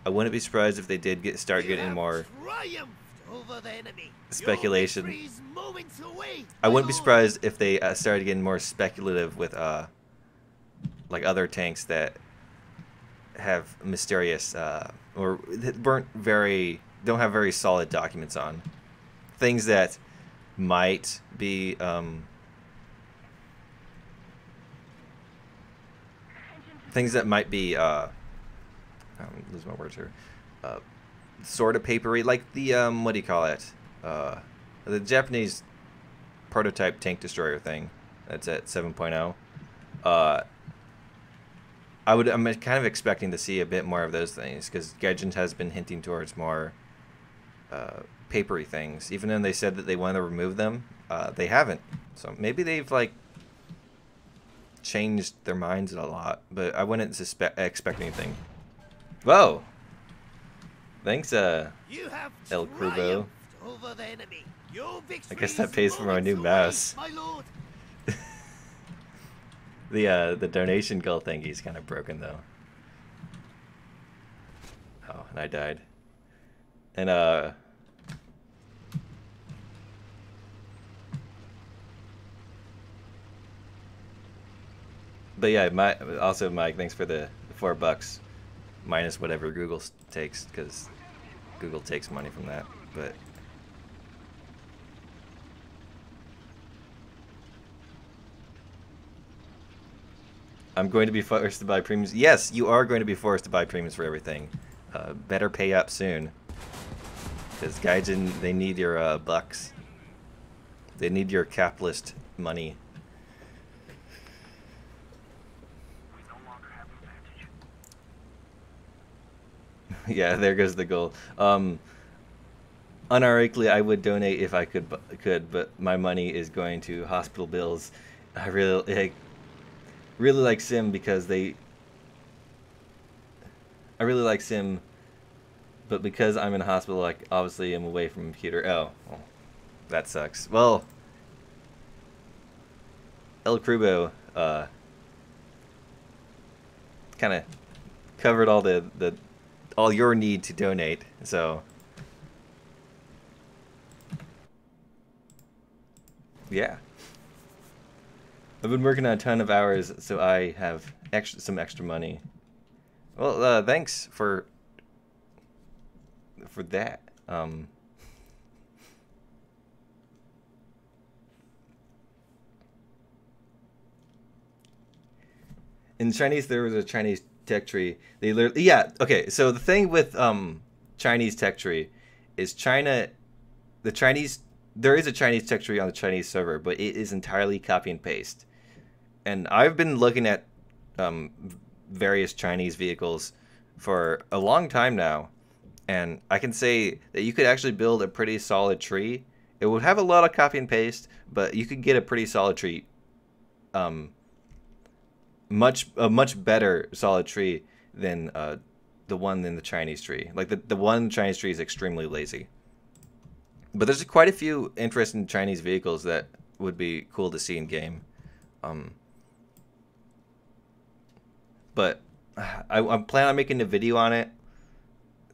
I wouldn't be surprised if they did start getting more speculation. I wouldn't be surprised if they started getting more speculative with like other tanks that have mysterious or don't have very solid documents on things that might be I'm losing my words here, sort of papery, like the what do you call it, the Japanese prototype tank destroyer thing that's at 7.0. I'm kind of expecting to see a bit more of those things, because Gaijin has been hinting towards more papery things. Even though they said that they want to remove them, they haven't. So maybe they've like changed their minds a lot, but I wouldn't expect anything. Whoa! Thanks, El Krubo. I guess that pays for my new mouse. The donation goal thingy is kind of broken though. Oh, and I died. And but yeah, also Mike, thanks for the $4 minus whatever Google takes, because Google takes money from that. But I'm going to be forced to buy premiums. Yes, you are going to be forced to buy premiums for everything. Better pay up soon, because Gaijin, they need your bucks. They need your capitalist money. Yeah, there goes the goal. Unironically, I would donate if I could, but my money is going to hospital bills. I really like Sim because I really like Sim But because I'm in a hospital, like obviously I'm away from a computer. Oh, well, that sucks. Well, El Crubo kind of covered all all your need to donate. So yeah, I've been working on a ton of hours, so I have some extra money. Well, thanks for that. In Chinese, there was a Chinese tech tree. They literally, yeah, okay. So the thing with Chinese tech tree is the Chinese. There is a Chinese tech tree on the Chinese server, but it is entirely copy and paste. And I've been looking at um, various Chinese vehicles for a long time now, and I can say that you could actually build a pretty solid tree. It would have a lot of copy and paste, but you could get a pretty solid tree. A much better solid tree than the one in the Chinese tree. Like the one Chinese tree is extremely lazy. But there's quite a few interesting Chinese vehicles that would be cool to see in game. But I'm planning on making a video on it.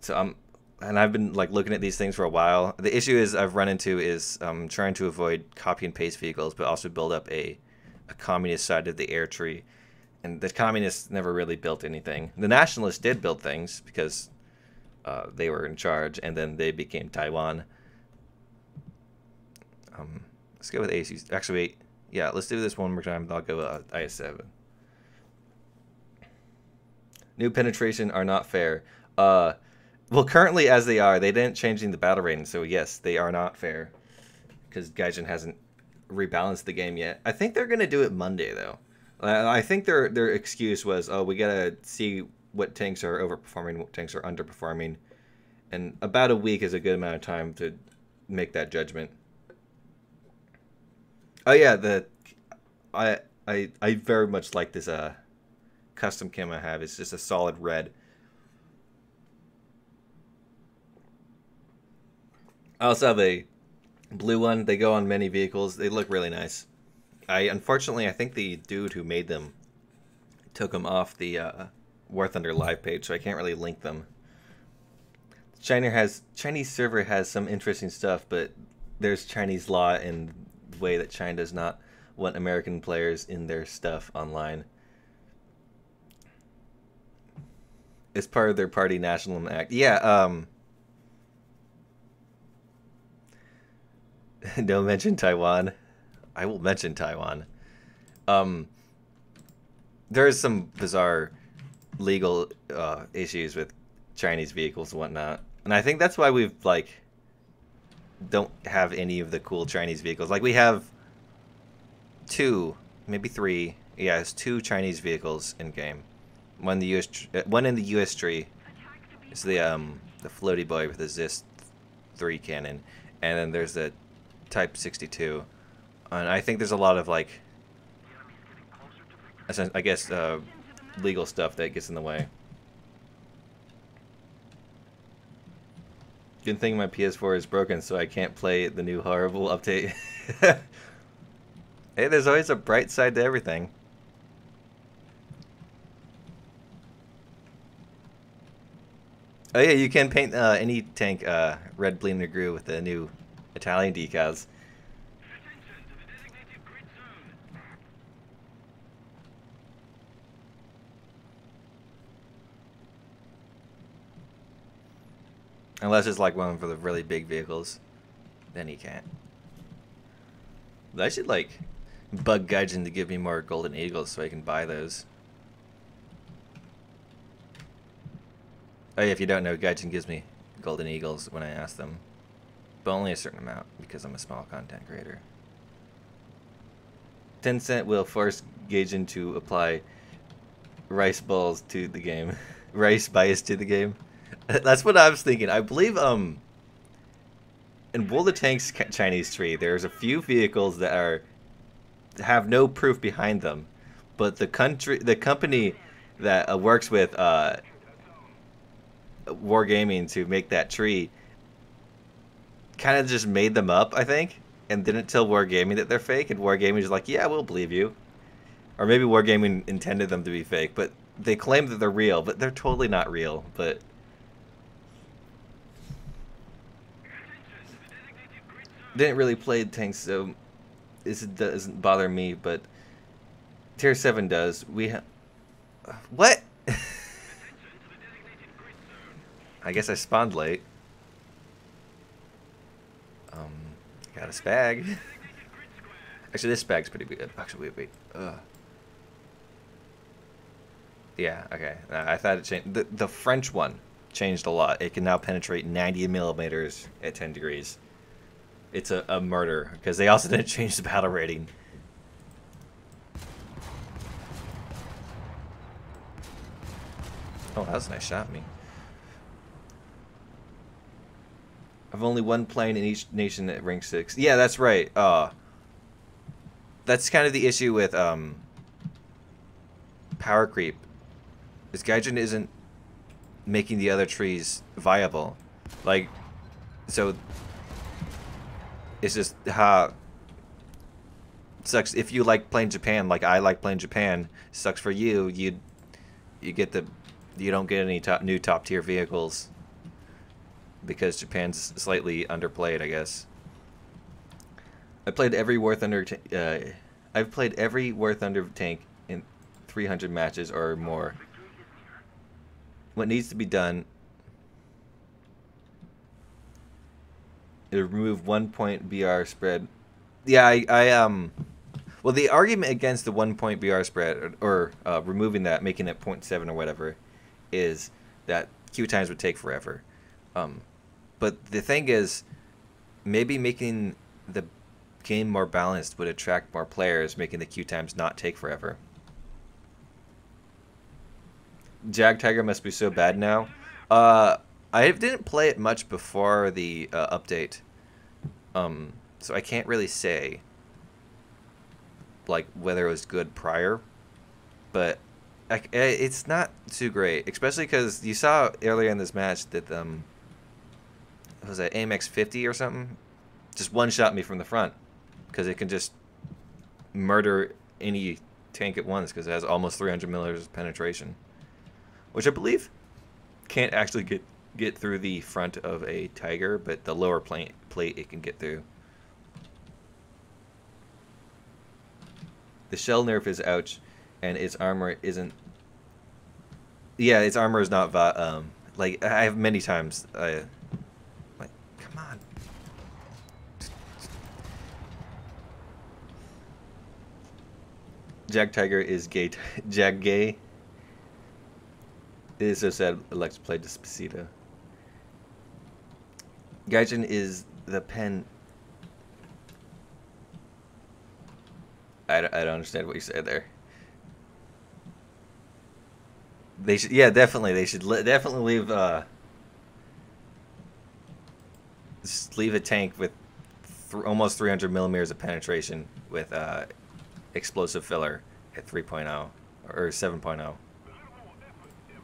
So I've been like looking at these things for a while. The issue is I've run into is trying to avoid copy and paste vehicles, but also build up a communist side of the air tree. And the communists never really built anything. The nationalists did build things because they were in charge, and then they became Taiwan. Let's go with ACs. Actually, wait. Yeah, let's do this one more time. I'll go IS-7. New penetration are not fair. Well, currently as they are, they didn't change the battle rating, so yes, they are not fair. Because Gaijin hasn't rebalanced the game yet. I think they're going to do it Monday, though. I think their excuse was, oh, we gotta see what tanks are overperforming, what tanks are underperforming, and about a week is a good amount of time to make that judgment. Oh yeah, I very much like this custom camo I have. It's just a solid red. I also have a blue one. They go on many vehicles. They look really nice. Unfortunately, I think the dude who made them took them off the War Thunder live page, so I can't really link them. Chinese server has some interesting stuff, but there's Chinese law in the way that China does not want American players in their stuff online. It's part of their party national act. Yeah, don't mention Taiwan. I will mention Taiwan. There is some bizarre legal issues with Chinese vehicles and whatnot, and I think that's why we've don't have any of the cool Chinese vehicles. Like we have 2, maybe 3. Yeah, it's 2 Chinese vehicles in game. One in the US tree. It's the floaty boy with the Zis 3 cannon, and then there's the Type 62. And I think there's a lot of I guess legal stuff that gets in the way. Good thing my PS4 is broken, so I can't play the new horrible update. Hey, there's always a bright side to everything. Oh yeah, you can paint any tank red, bleeding or green with the new Italian decals. Unless it's like one for the really big vehicles. Then he can't. But I should bug Gaijin to give me more golden eagles so I can buy those. Oh yeah, if you don't know, Gaijin gives me golden eagles when I ask them. But only a certain amount because I'm a small content creator. Tencent will force Gaijin to apply rice balls to the game. Rice bias to the game. That's what I was thinking. I believe in World of Tanks Chinese tree, there's a few vehicles that have no proof behind them, but the company that works with Wargaming to make that tree kind of just made them up, I think, and didn't tell Wargaming that they're fake, and Wargaming is like, yeah, we'll believe you. Or maybe Wargaming intended them to be fake, but they claim that they're real, but they're totally not real. But didn't really play tanks, so this doesn't bother me. But Tier 7 does. What? I guess I spawned late. Got a spag. Actually, this spag's pretty good. Actually, wait. Yeah, okay. I thought it changed. The French one changed a lot. It can now penetrate 90 millimeters at 10 degrees. It's a murder, because they also didn't change the battle rating. Oh, that was a nice shot at me. I've only one plane in each nation at rank 6. Yeah, that's right. That's kind of the issue with power creep. This Gaijin isn't making the other trees viable. Like, so it's just sucks if you like playing Japan, like I like playing Japan. Sucks for you. You don't get any new top tier vehicles because Japan's slightly underplayed, I guess. I've played every War Thunder tank in 300 matches or more. What needs to be done is remove 1 point BR spread. Yeah, well, the argument against the 1 point BR spread or removing that, making it 0.7 or whatever, is that queue times would take forever. But the thing is, maybe making the game more balanced would attract more players, making the queue times not take forever. Jag Tiger must be so bad now. I didn't play it much before the update, so I can't really say like whether it was good prior, but it's not too great, especially because you saw earlier in this match that was that AMX 50 or something just one shot me from the front because it can just murder any tank at once because it has almost 300 millimeters of penetration, which I believe can't actually get through the front of a Tiger, but the lower plate it can get through. The shell nerf is ouch, and its armor isn't. Yeah, its armor is not. Like I have many times. Like, come on. Jag Tiger is gay. Jag gay. It is so sad Alexa played Despacito. Gaijin is the pen. I don't understand what you said there. They should, yeah, definitely. They should definitely leave. Just leave a tank with almost 300 millimeters of penetration with explosive filler at 3.0 or 7.0.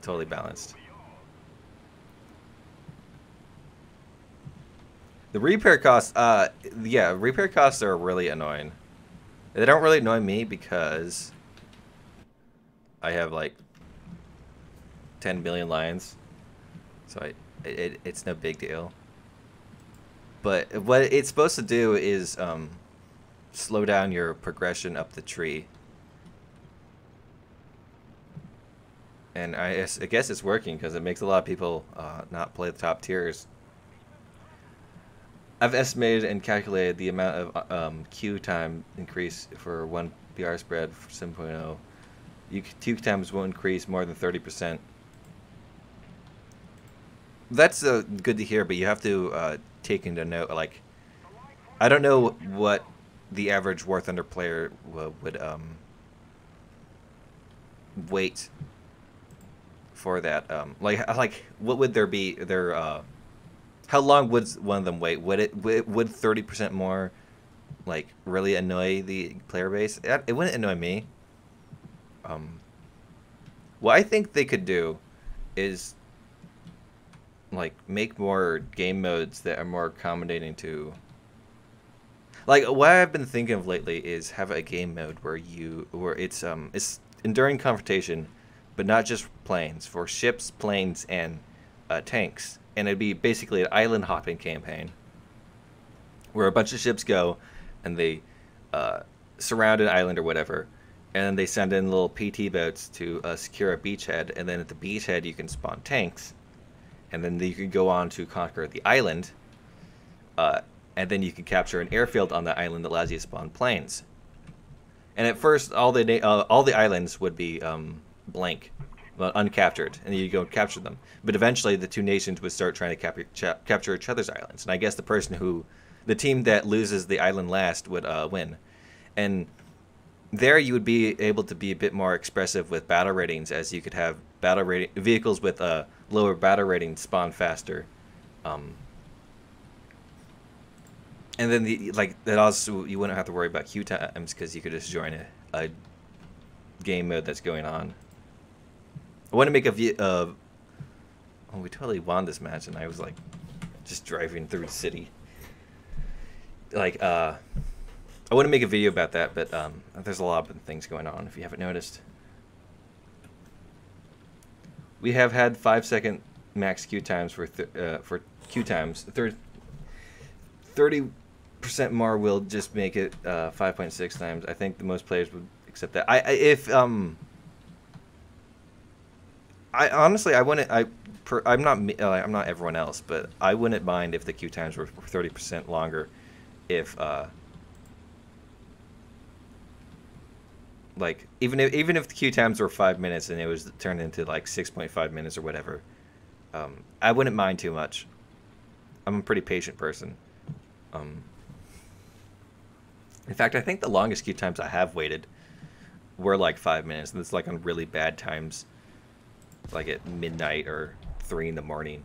Totally balanced. The repair costs, yeah, repair costs are really annoying. They don't really annoy me because I have like 10 billion lines, so it's no big deal. But what it's supposed to do is slow down your progression up the tree. And I guess it's working because it makes a lot of people not play the top tiers. I've estimated and calculated the amount of queue time increase for 1 BR spread for 7.0. Queue times will increase more than 30%. That's good to hear, but you have to take into note, like, I don't know what the average War Thunder player would wait for that. Like what would there be their how long would one of them wait? Would 30% more like really annoy the player base? It wouldn't annoy me. What I think they could do is like make more game modes that are more accommodating to. Like what I've been thinking of lately is have a game mode where it's enduring confrontation, but not just planes, for ships, planes, and tanks, and it'd be basically an island hopping campaign where a bunch of ships go and they uh, surround an island or whatever, and then they send in little PT boats to secure a beachhead, and then at the beachhead you can spawn tanks, and then you can go on to conquer the island, uh, and then you can capture an airfield on the island that allows you to spawn planes. And at first, all the islands would be blank, well, uncaptured, and you go and capture them. But eventually, the two nations would start trying to capture each other's islands, and I guess the team that loses the island last would win. And there, you would be able to be a bit more expressive with battle ratings, as you could have vehicles with lower battle ratings spawn faster. And then that also, you wouldn't have to worry about queue times because you could just join a game mode that's going on. I want to make oh, we totally won this match, and I was like just driving through the city. Like I want to make a video about that, but there's a lot of things going on if you haven't noticed. We have had 5-second max queue times for queue times. 30% more will just make it 5.6 times. I think the most players would accept that. I honestly, I wouldn't. I'm not everyone else, but I wouldn't mind if the queue times were 30% longer. If like even if the queue times were 5 minutes and it was turned into like 6.5 minutes or whatever, I wouldn't mind too much. I'm a pretty patient person. In fact, I think the longest queue times I have waited were like 5 minutes, and it's like on really bad times, like at midnight or 3 in the morning.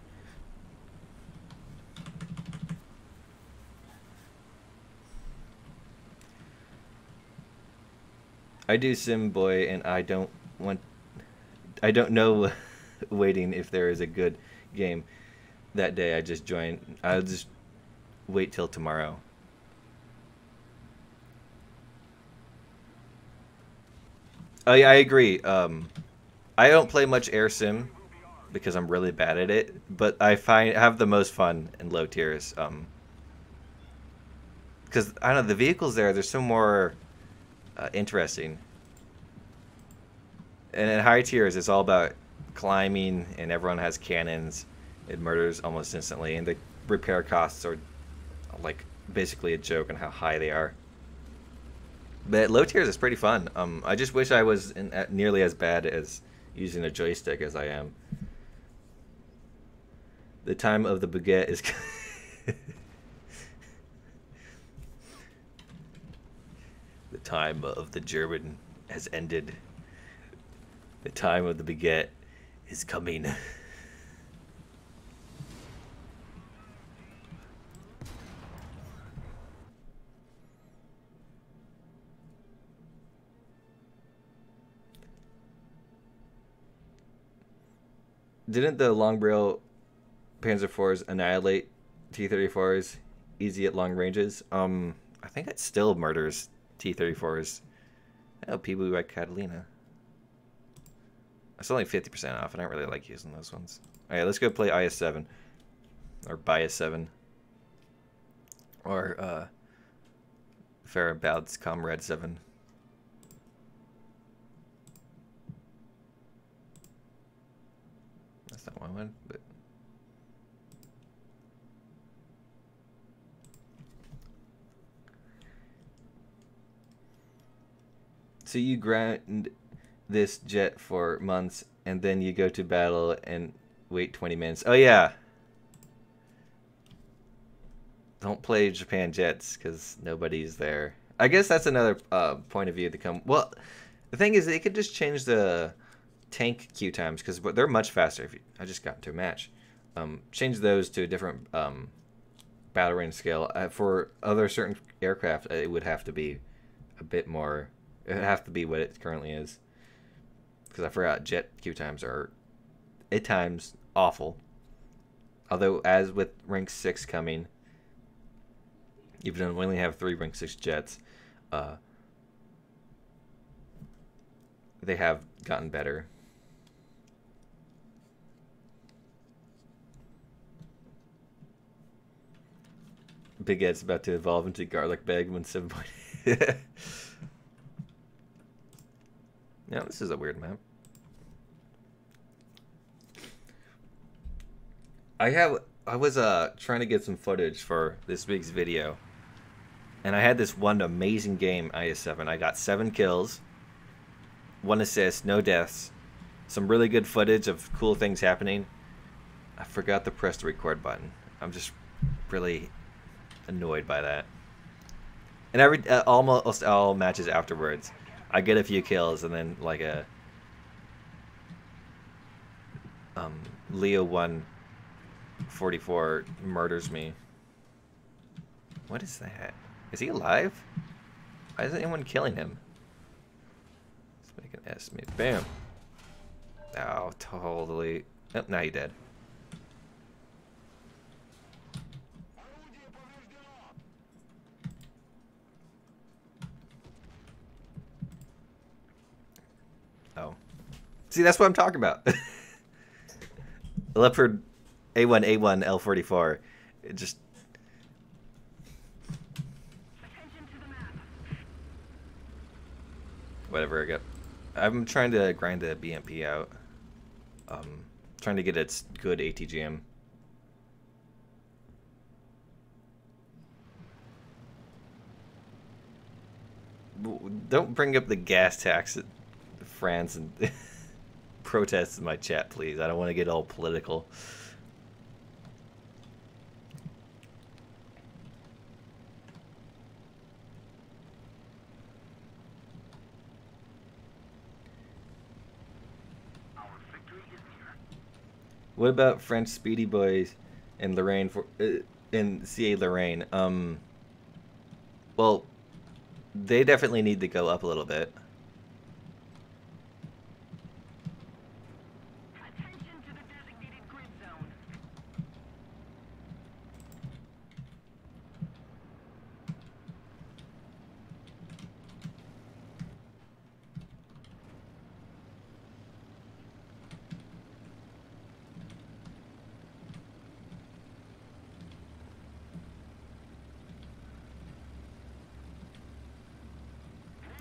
I do Sim Boy, and I don't know waiting if there is a good game that day. I'll just wait till tomorrow. Oh yeah, I agree. I don't play much air sim because I'm really bad at it, but I have the most fun in low tiers. Because I don't know, the vehicles they're so more interesting. And in high tiers, it's all about climbing, and everyone has cannons. It murders almost instantly, and the repair costs are like basically a joke on how high they are. But low tiers is pretty fun. I just wish I was nearly as bad as using a joystick as I am. The time of the baguette is... The time of the German has ended. The time of the baguette is coming. Didn't the long barrel Panzer IVs annihilate T-34s easy at long ranges? I think it still murders T-34s. Oh, people like Catalina. It's only 50% off. I don't really like using those ones. Alright, let's go play IS-7. Or Bias-7. Or, Farabaud's Comrade 7. That's not what I wanted, but... So you grind this jet for months, and then you go to battle and wait 20 minutes. Oh, yeah. Don't play Japan jets, because nobody's there. I guess that's another point of view to come. Well, the thing is, they could just change the tank queue times, because they're much faster. I just got into a match. Change those to a different battle range scale. For other certain aircraft, it would have to be a bit more... It would have to be what it currently is. Because I forgot jet queue times are, at times, awful. Although, as with rank 6 coming, even though we only have 3 rank 6 jets, they have gotten better. Big Ed's about to evolve into Garlic Bag when 7. Yeah, this is a weird map. I was trying to get some footage for this week's video, and I had this one amazing game, IS-7. I got 7 kills, 1 assist, no deaths, some really good footage of cool things happening. I forgot to press the record button. I'm just really annoyed by that. And almost all matches afterwards, I get a few kills, and then like a Leo 144 murders me. What is that? Is he alive? Why isn't anyone killing him? Let's make an estimate. Bam. Oh, totally. Oh, now he's dead. Oh. See, that's what I'm talking about. Leopard A1, A1, L44. It just... Whatever, I'm trying to grind the BMP out. Trying to get its good ATGM. Don't bring up the gas tax at France and protests in my chat, please. I don't want to get all political. What about French Speedy Boys and Lorraine in CA Lorraine? Well, they definitely need to go up a little bit. Attention to the designated grid zone.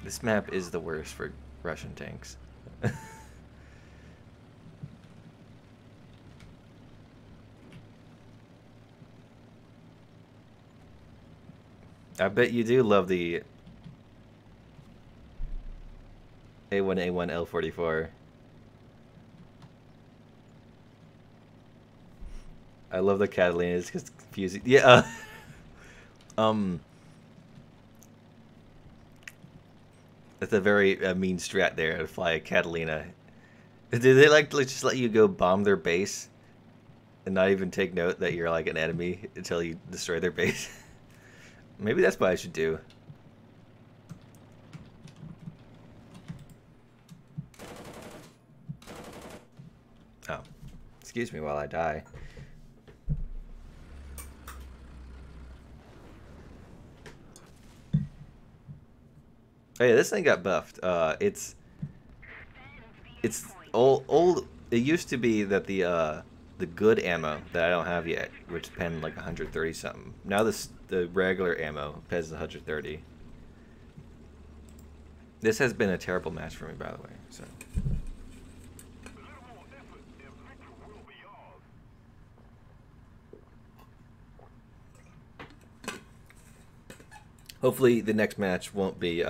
This map is the worst for Russian tanks. I bet you do love the A1, A1, L44. I love the Catalinas because it's confusing. Yeah. That's a very mean strat there to fly a Catalina. Do they like to just let you go bomb their base and not even take note that you're like an enemy until you destroy their base? Maybe that's what I should do. Oh, excuse me while I die. Oh yeah, this thing got buffed. It's old. It used to be that the good ammo that I don't have yet, which pen like 130 something. Now the regular ammo pens 130. This has been a terrible match for me, by the way. So. Hopefully the next match won't be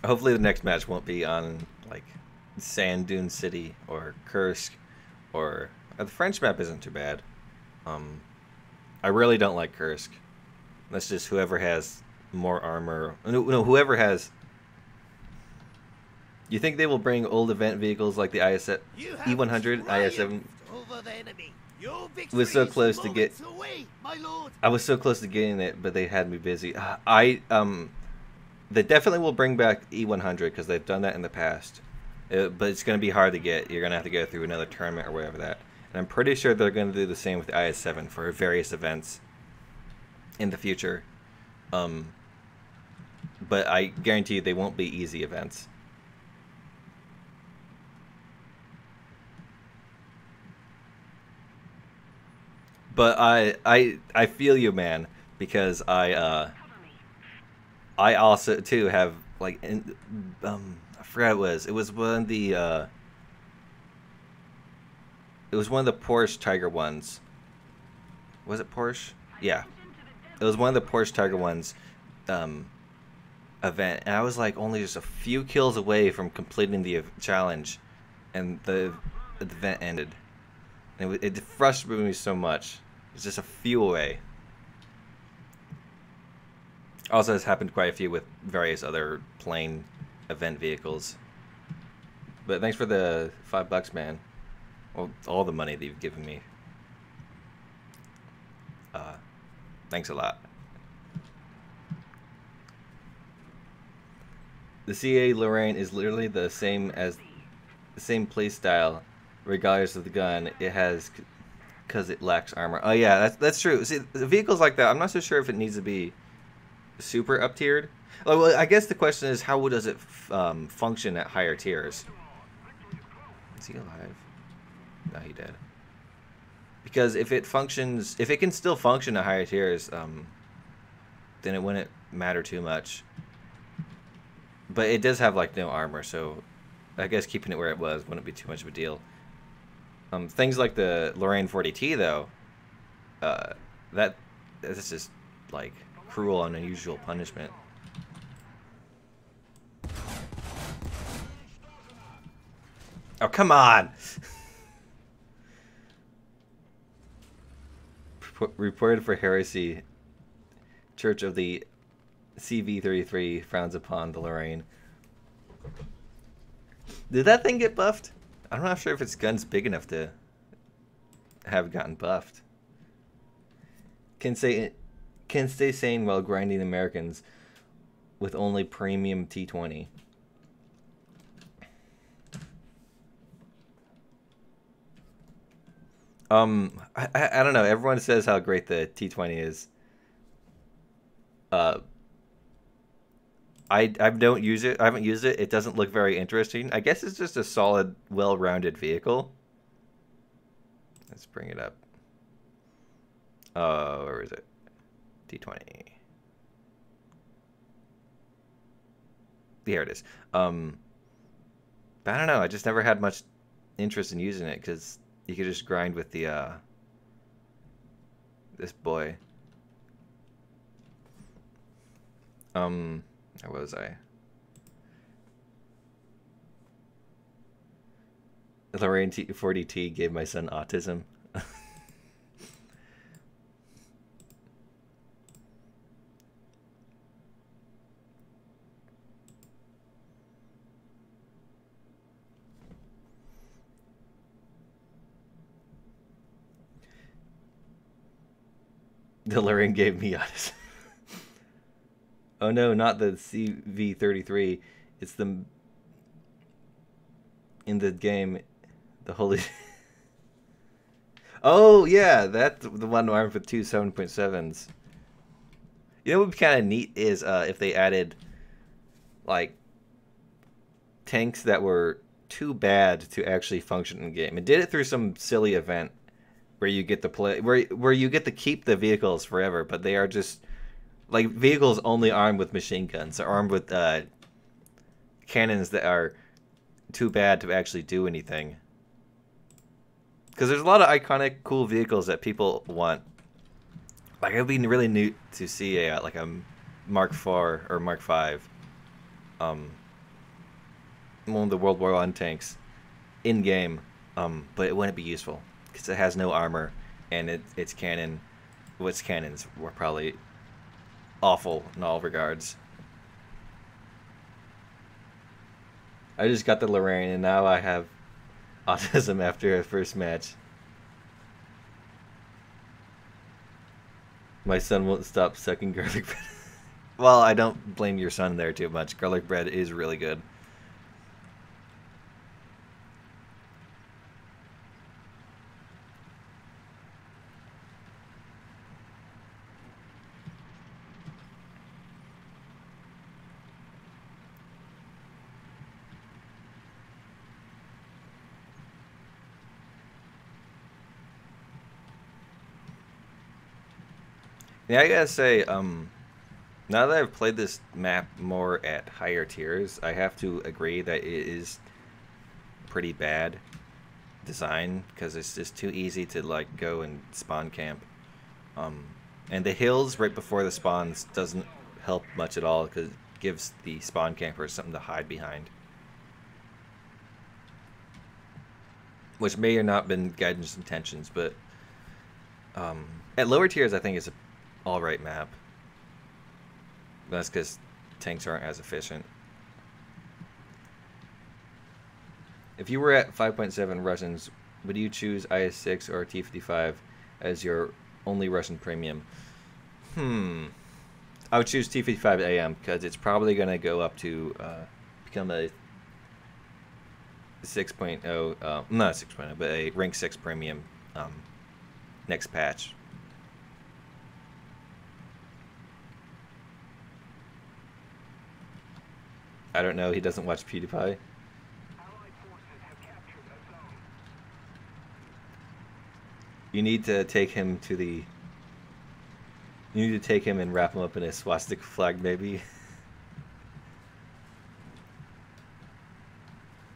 hopefully the next match won't be on like Sand Dune City or Kursk, or the French map isn't too bad. I really don't like Kursk. That's just whoever has more armor. No, whoever has. You think they will bring old event vehicles like the E100, IS-7? Was so close to get. I was so close to getting it, but they had me busy. They definitely will bring back E100 because they've done that in the past. But it's going to be hard to get. You're going to have to go through another tournament or whatever that. And I'm pretty sure they're going to do the same with the IS-7 for various events in the future. But I guarantee you they won't be easy events. But I feel you, man, because I also too have like I forgot it was. It was one of the Porsche Tiger ones. Was it Porsche? Yeah. It was one of the Porsche Tiger ones event, and I was like only just a few kills away from completing the challenge, and the event ended. And it frustrated me so much. It's just a few away. Also, has happened quite a few with various other plane event vehicles. But thanks for the $5, man. Well, all the money that you've given me. Thanks a lot. The CA Lorraine is literally the same play style, regardless of the gun it has, because it lacks armor. Oh yeah, that's true. See, the vehicles like that, I'm not so sure if it needs to be super up tiered. Oh, well, I guess the question is, how does it function at higher tiers? Is he alive? No, he dead. Because if it can still function at higher tiers, then it wouldn't matter too much. But it does have like no armor, so I guess keeping it where it was wouldn't be too much of a deal. Things like the Lorraine 40T though, that's just like cruel and unusual punishment. Oh, come on! Reported for heresy. Church of the CV33 frowns upon the Lorraine. Did that thing get buffed? I'm not sure if its gun's big enough to have gotten buffed. Can stay sane while grinding Americans with only premium T20. I don't know. Everyone says how great the T20 is. I don't use it. I haven't used it. It doesn't look very interesting. I guess it's just a solid, well-rounded vehicle. Let's bring it up. Where is it? T20. Here it is. But I don't know. I just never had much interest in using it because you could just grind with the this boy. Where was I? Lorraine 40T gave my son autism. The Lorraine gave me autism. Oh no, not the CV33. It's the in the game, the holy. Oh yeah, that's the one armed with two 7.7s. You know what would be kind of neat is if they added like tanks that were too bad to actually function in game. It did it through some silly event where you get to play where you get to keep the vehicles forever, but they are just like vehicles only armed with machine guns. They're armed with cannons that are too bad to actually do anything. Because there's a lot of iconic, cool vehicles that people want. Like it would be really neat to see a like a Mark IV or Mark V, one of the World War I tanks, in game, but it wouldn't be useful because it has no armor and its cannons were probably awful in all regards. I just got the Lorraine and now I have autism after a first match. My son won't stop sucking garlic bread. Well, I don't blame your son there too much. Garlic bread is really good. Yeah, I gotta say, now that I've played this map more at higher tiers, I have to agree that it is pretty bad design because it's just too easy to like go and spawn camp. Um, and the hills right before the spawns doesn't help much at all because it gives the spawn campers something to hide behind. Which may or not been guidance intentions, but at lower tiers I think it's a alright map. That's because tanks aren't as efficient. If you were at 5.7 Russians, would you choose IS-6 or T-55 as your only Russian premium? I would choose T-55 AM because it's probably going to go up to become a 6.0, not 6.0, but a rank 6 premium next patch. I don't know, he doesn't watch PewDiePie. You need to take him to the... You need to take him and wrap him up in a swastika flag, maybe.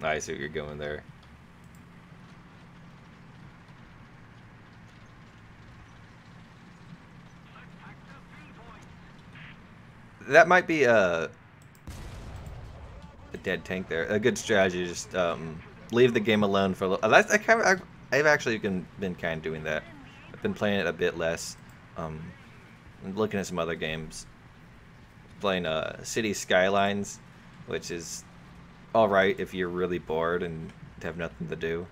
I see what you're going there. That might be a dead tank there. A good strategy, just leave the game alone for a little. I've actually been kind of doing that. I've been playing it a bit less. I'm looking at some other games. Playing City Skylines, which is alright if you're really bored and have nothing to do.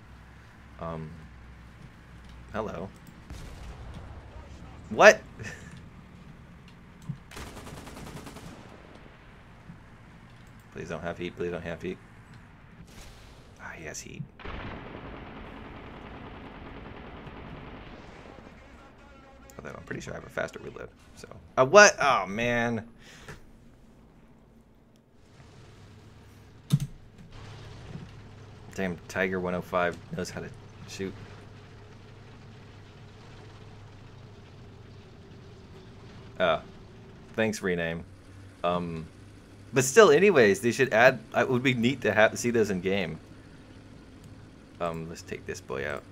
Hello. What? Please don't have heat, please don't have heat. Ah, he has heat. Although I'm pretty sure I have a faster reload, so. What? Oh, man. Damn, Tiger 105 knows how to shoot. Thanks, rename. But still, anyways, they should add. It would be neat to see those in game. Let's take this boy out.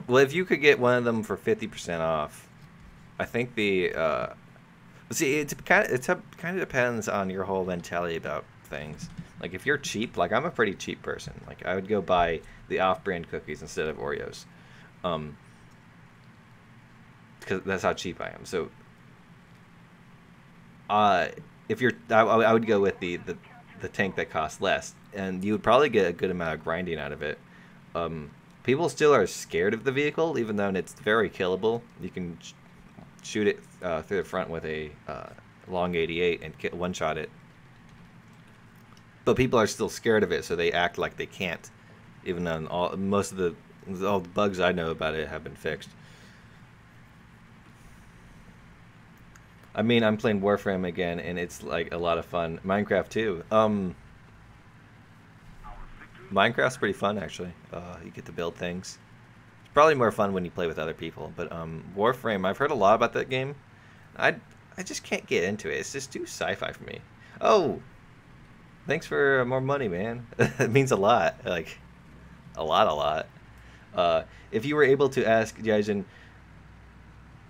Well, if you could get one of them for 50% off, I think the see, it kind of depends on your whole mentality about things. Like if you're cheap, like I'm a pretty cheap person. Like I would go buy the off-brand cookies instead of Oreos, because that's how cheap I am. So, if you're, I would go with the tank that costs less, and you would probably get a good amount of grinding out of it. People still are scared of the vehicle, even though it's very killable. You can shoot it through the front with a long 88 and one-shot it. But people are still scared of it, so they act like they can't, even though all the bugs I know about it have been fixed. I mean, I'm playing Warframe again, and it's like a lot of fun. Minecraft too. Minecraft's pretty fun, actually. You get to build things. It's probably more fun when you play with other people. But Warframe, I've heard a lot about that game. I just can't get into it. It's just too sci-fi for me. Oh, thanks for more money, man. It means a lot. Like, a lot. If you were able to ask Gaijin,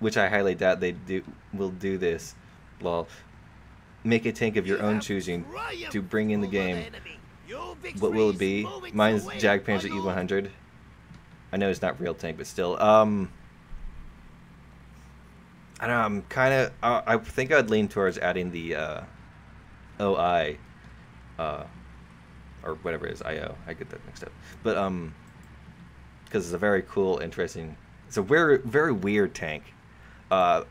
which I highly doubt will do this, well, make a tank of your own choosing to bring in the game. What will it be? Mine's Jag Panzer E100. I know it's not real tank, but still. I don't know. I'm kind of. I think I'd lean towards adding the OI, uh, or whatever it is, IO. I get that mixed up. But because it's a very cool, interesting. It's a very very weird tank. Uh,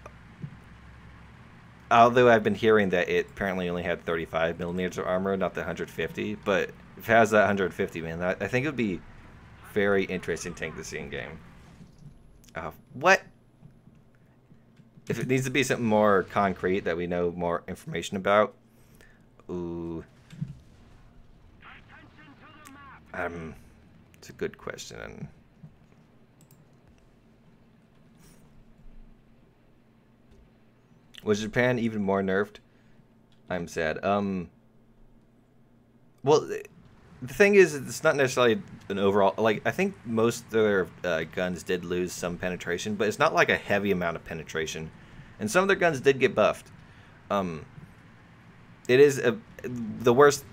although I've been hearing that it apparently only had 35 millimeters of armor, not the 150. But if it has that 150, man, I think it would be very interesting tank to see in game. What? If it needs to be something more concrete that we know more information about, ooh, it's a good question. Was Japan even more nerfed? I'm sad. Well, the thing is, it's not necessarily an overall. Like, I think most of their guns did lose some penetration, but it's not like a heavy amount of penetration. And some of their guns did get buffed. It is the worst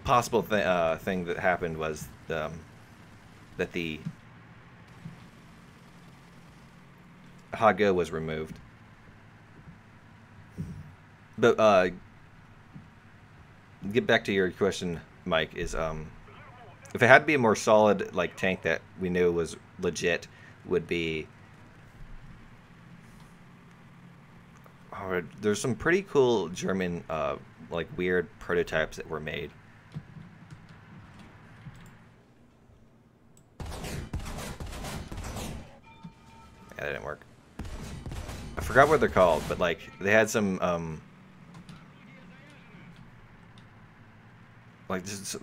possible thing that happened was that the Hago was removed. But get back to your question, Mike. Is if it had to be a more solid like tank that we knew was legit, would be. Oh, there's some pretty cool German like weird prototypes that were made. Yeah, that didn't work. I forgot what they're called, but like they had some like just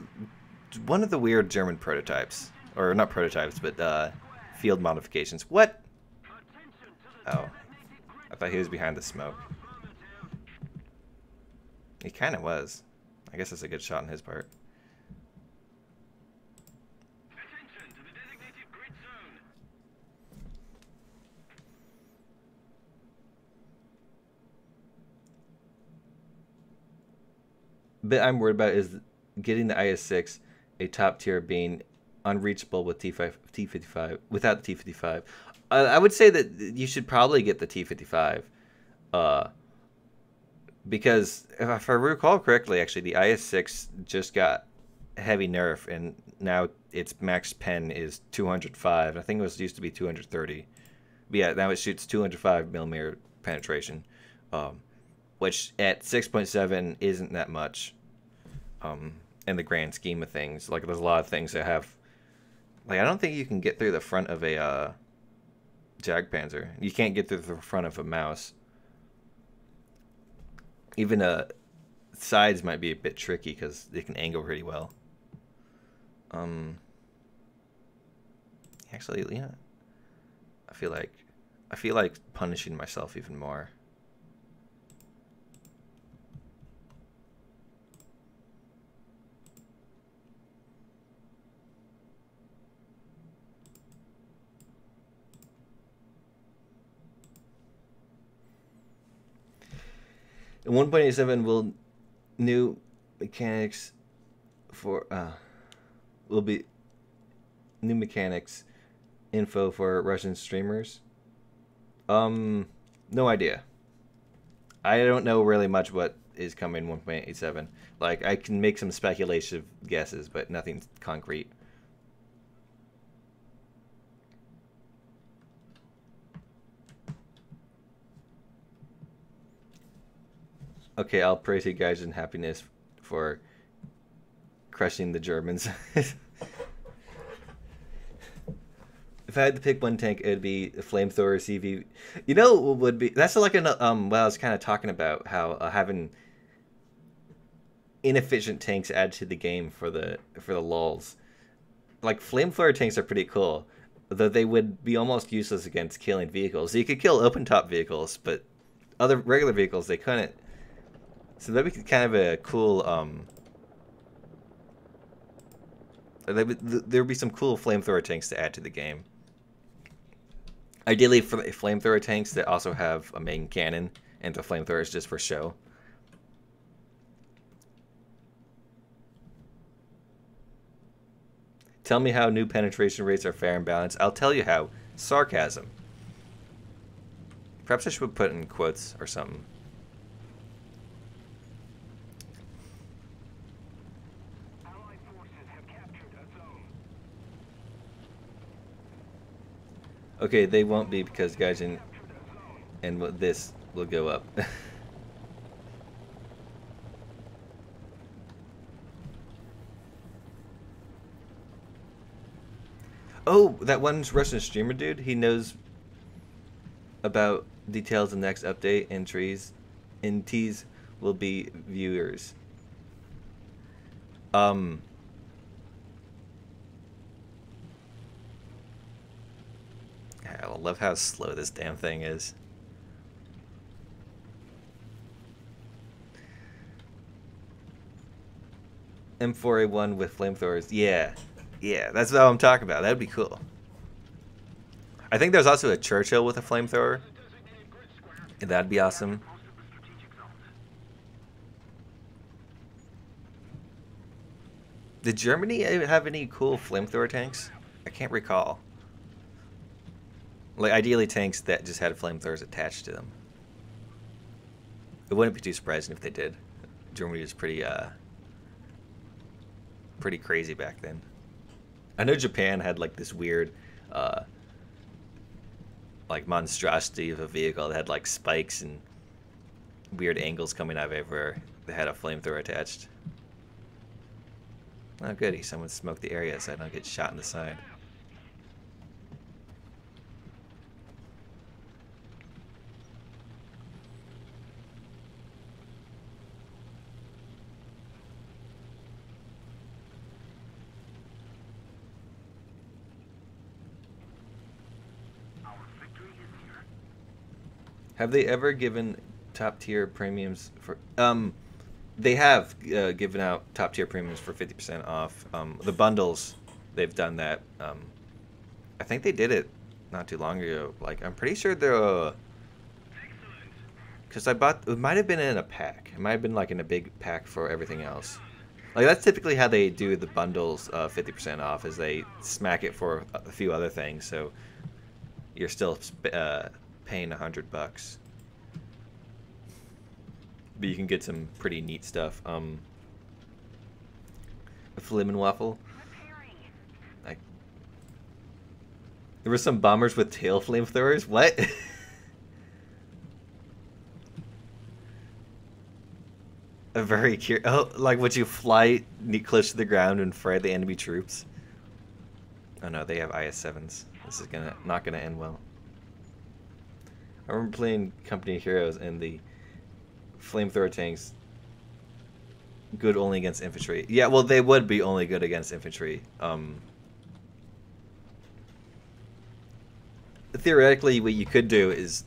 one of the weird German prototypes, or not prototypes, but field modifications. What? Oh, I thought he was behind the smoke. He kind of was. I guess that's a good shot on his part. Bit I'm worried about is getting the IS-6 a top tier being unreachable with T55 without the T55. I would say that you should probably get the T55 because if I recall correctly, actually the IS-6 just got heavy nerf and now its max pen is 205. I think it used to be 230. But yeah, now it shoots 205 millimeter penetration. Which at 6.7 isn't that much in the grand scheme of things. Like, there's a lot of things that have... Like, I don't think you can get through the front of a Jagdpanzer. You can't get through the front of a Mouse. Even sides might be a bit tricky because they can angle pretty well. Actually, yeah. I feel like punishing myself even more. In 1.87 will new mechanics for will be new mechanics info for Russian streamers. No idea. I don't know really much what is coming in 1.87. Like, I can make some speculative guesses, but nothing concrete. Okay, I'll pray to you guys in happiness for crushing the Germans. If I had to pick one tank, it would be a flamethrower CV. You know what would be? That's like what I was kind of talking about, how having inefficient tanks add to the game for the lulls. Like, flamethrower tanks are pretty cool, though they would be almost useless against killing vehicles. So you could kill open top vehicles, but other regular vehicles they couldn't. So that'd be kind of a cool, there'd be some cool flamethrower tanks to add to the game. Ideally, for flamethrower tanks that also have a main cannon, and the flamethrower is just for show. Tell me how new penetration rates are fair and balanced. I'll tell you how. Sarcasm. Perhaps I should put in quotes or something. Allied forces have captured a zone. Okay, they won't be because Gaijin and this will go up. Oh, that one Russian streamer dude, he knows about details of the next update and teas will be viewers. I love how slow this damn thing is. M4A1 with flamethrowers. Yeah. Yeah, that's what I'm talking about. That'd be cool. I think there's also a Churchill with a flamethrower. That'd be awesome. Did Germany have any cool flamethrower tanks? I can't recall. Like, ideally tanks that just had flamethrowers attached to them. It wouldn't be too surprising if they did. Germany was pretty crazy back then. I know Japan had like this weird like monstrosity of a vehicle that had like spikes and weird angles coming out of everywhere that had a flamethrower attached. Oh goody, someone smoked the area so I don't get shot in the side. Have they ever given top tier premiums for? They have given out top tier premiums for 50% off. The bundles, they've done that. I think they did it not too long ago. Like, I'm pretty sure they're. Because I bought, it might have been in a pack. It might have been like in a big pack for everything else. Like, that's typically how they do the bundles 50% off, is they smack it for a few other things. So you're still paying $100, but you can get some pretty neat stuff. A Flim Waffle. Like, there were some bombers with tail flamethrowers. What? A very curious. Oh, like would you fly close to the ground and fry the enemy troops? Oh no, they have IS-7s. This is not gonna end well. I remember playing Company of Heroes and the flamethrower tanks good only against infantry. Yeah, well, they would be only good against infantry. Theoretically, what you could do is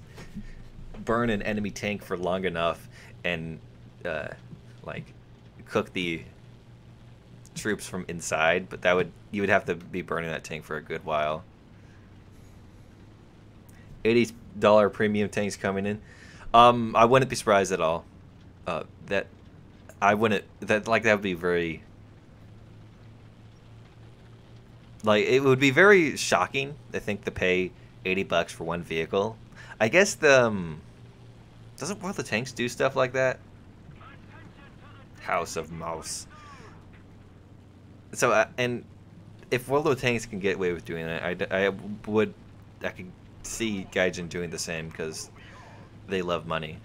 burn an enemy tank for long enough and like cook the troops from inside, but you would have to be burning that tank for a good while. $80 premium tanks coming in. I wouldn't be surprised at all. That would be very, like, it would be very shocking, I think, to pay $80 for one vehicle. I guess doesn't World of Tanks do stuff like that? House of Mouse. So and if World of Tanks can get away with doing that, I could see Gaijin doing the same because they love money.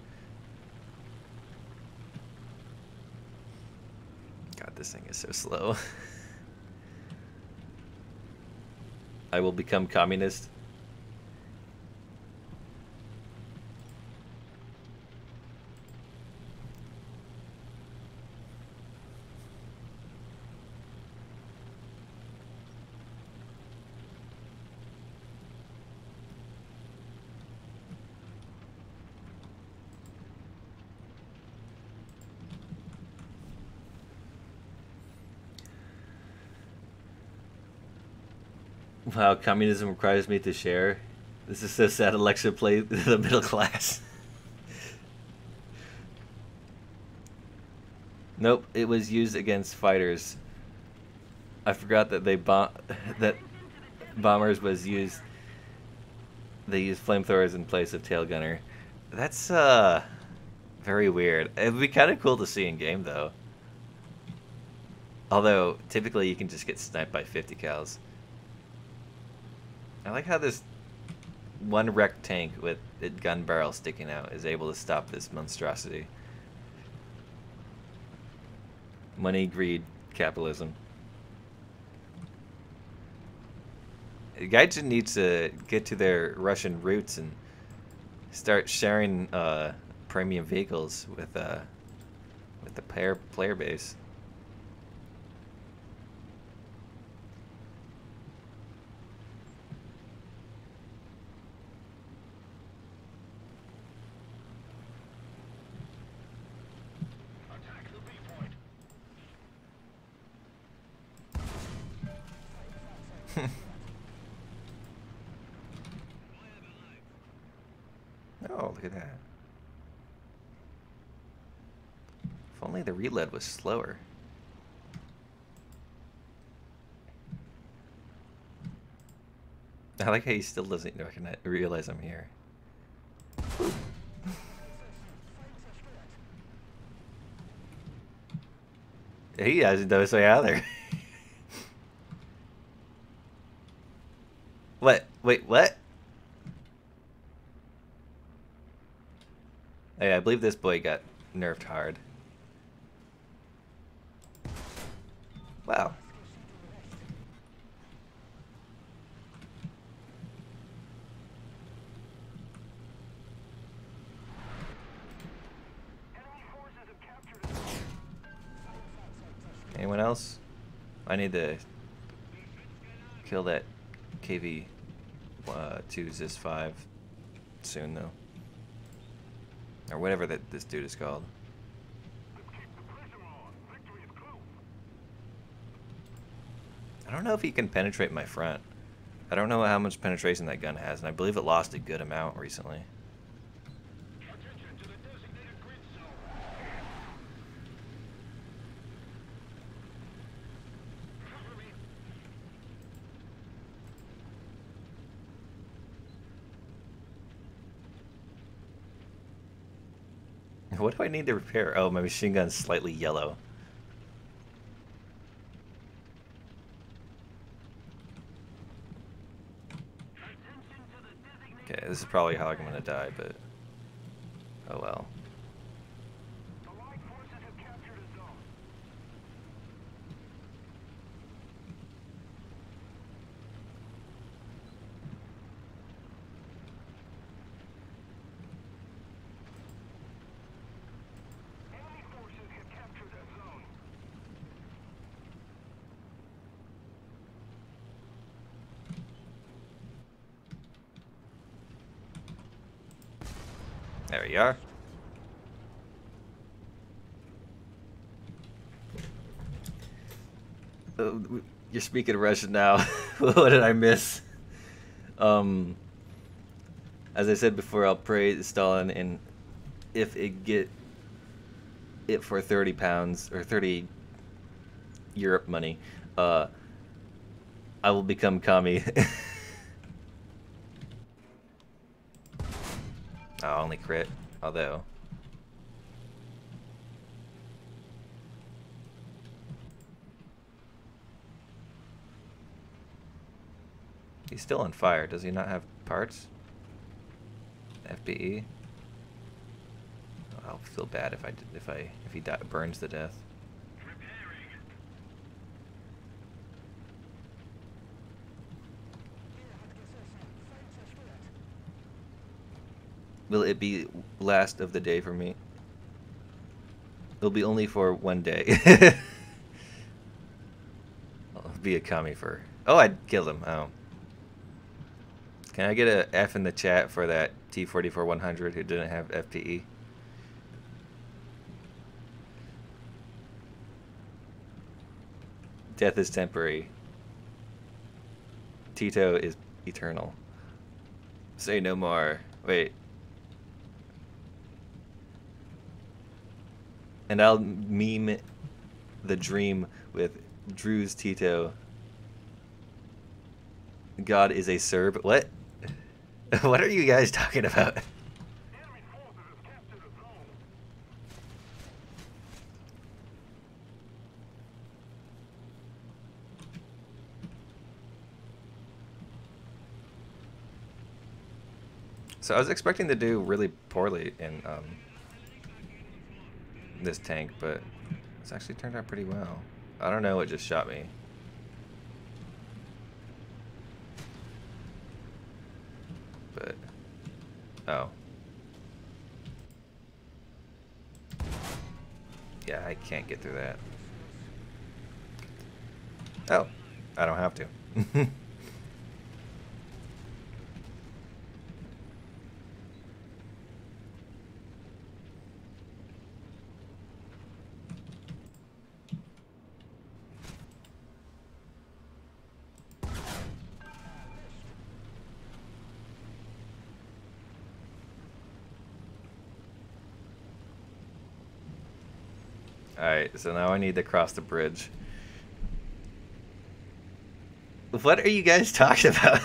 God, this thing is so slow. I will become communist. Wow, communism requires me to share. This is so sad. Alexa play the middle class. Nope, it was used against fighters. I forgot that that bombers was used. They used flamethrowers in place of tail gunner. That's very weird. It'd be kind of cool to see in game though. Although typically you can just get sniped by 50 cals. I like how this one wrecked tank with a gun barrel sticking out is able to stop this monstrosity. Money, greed, capitalism. Gaijin needs to get to their Russian roots and start sharing premium vehicles with the player base. Attack the B point. Oh, look at that. If only the reload was slower. I like how he still doesn't realize I'm here. He hasn't know his way out of there. What? Wait, what? Hey, I believe this boy got nerfed hard. Wow. Enemy forces have captured a zone. Anyone else? I need to kill that KV 2 Zis 5 soon though. Or whatever this dude is called. Let's keep the pressure on. Victory is close. I don't know if he can penetrate my front. I don't know how much penetration that gun has, and I believe it lost a good amount recently. Attention to the designated grid zone. Cover me. What do I need to repair? Oh, my machine gun's slightly yellow. Okay, this is probably how I'm gonna die, but oh well. Allied forces have captured a zone. Enemy forces have captured a zone. There we are. You're speaking Russian now. What did I miss? As I said before, I'll pray to Stalin, and if it get it for 30 pounds or 30 Europe money, I will become commie. Oh, only crit, although. He's still on fire. Does he not have parts? FBE. Oh, I'll feel bad if he burns to death. Will it be last of the day for me? It'll be only for one day. I'll be a commie for... Oh, I killed him. Oh. Can I get a F in the chat for that T-44-100 who didn't have FPE? Death is temporary. Tito is eternal. Say no more. Wait. And I'll meme the dream with Drew's Tito. God is a Serb. What? What are you guys talking about? Enemy forces have captured a zone. So I was expecting to do really poorly in this tank, but it's actually turned out pretty well. I don't know what just shot me. But, oh. Yeah, I can't get through that. Oh, I don't have to. Alright, so now I need to cross the bridge. What are you guys talking about?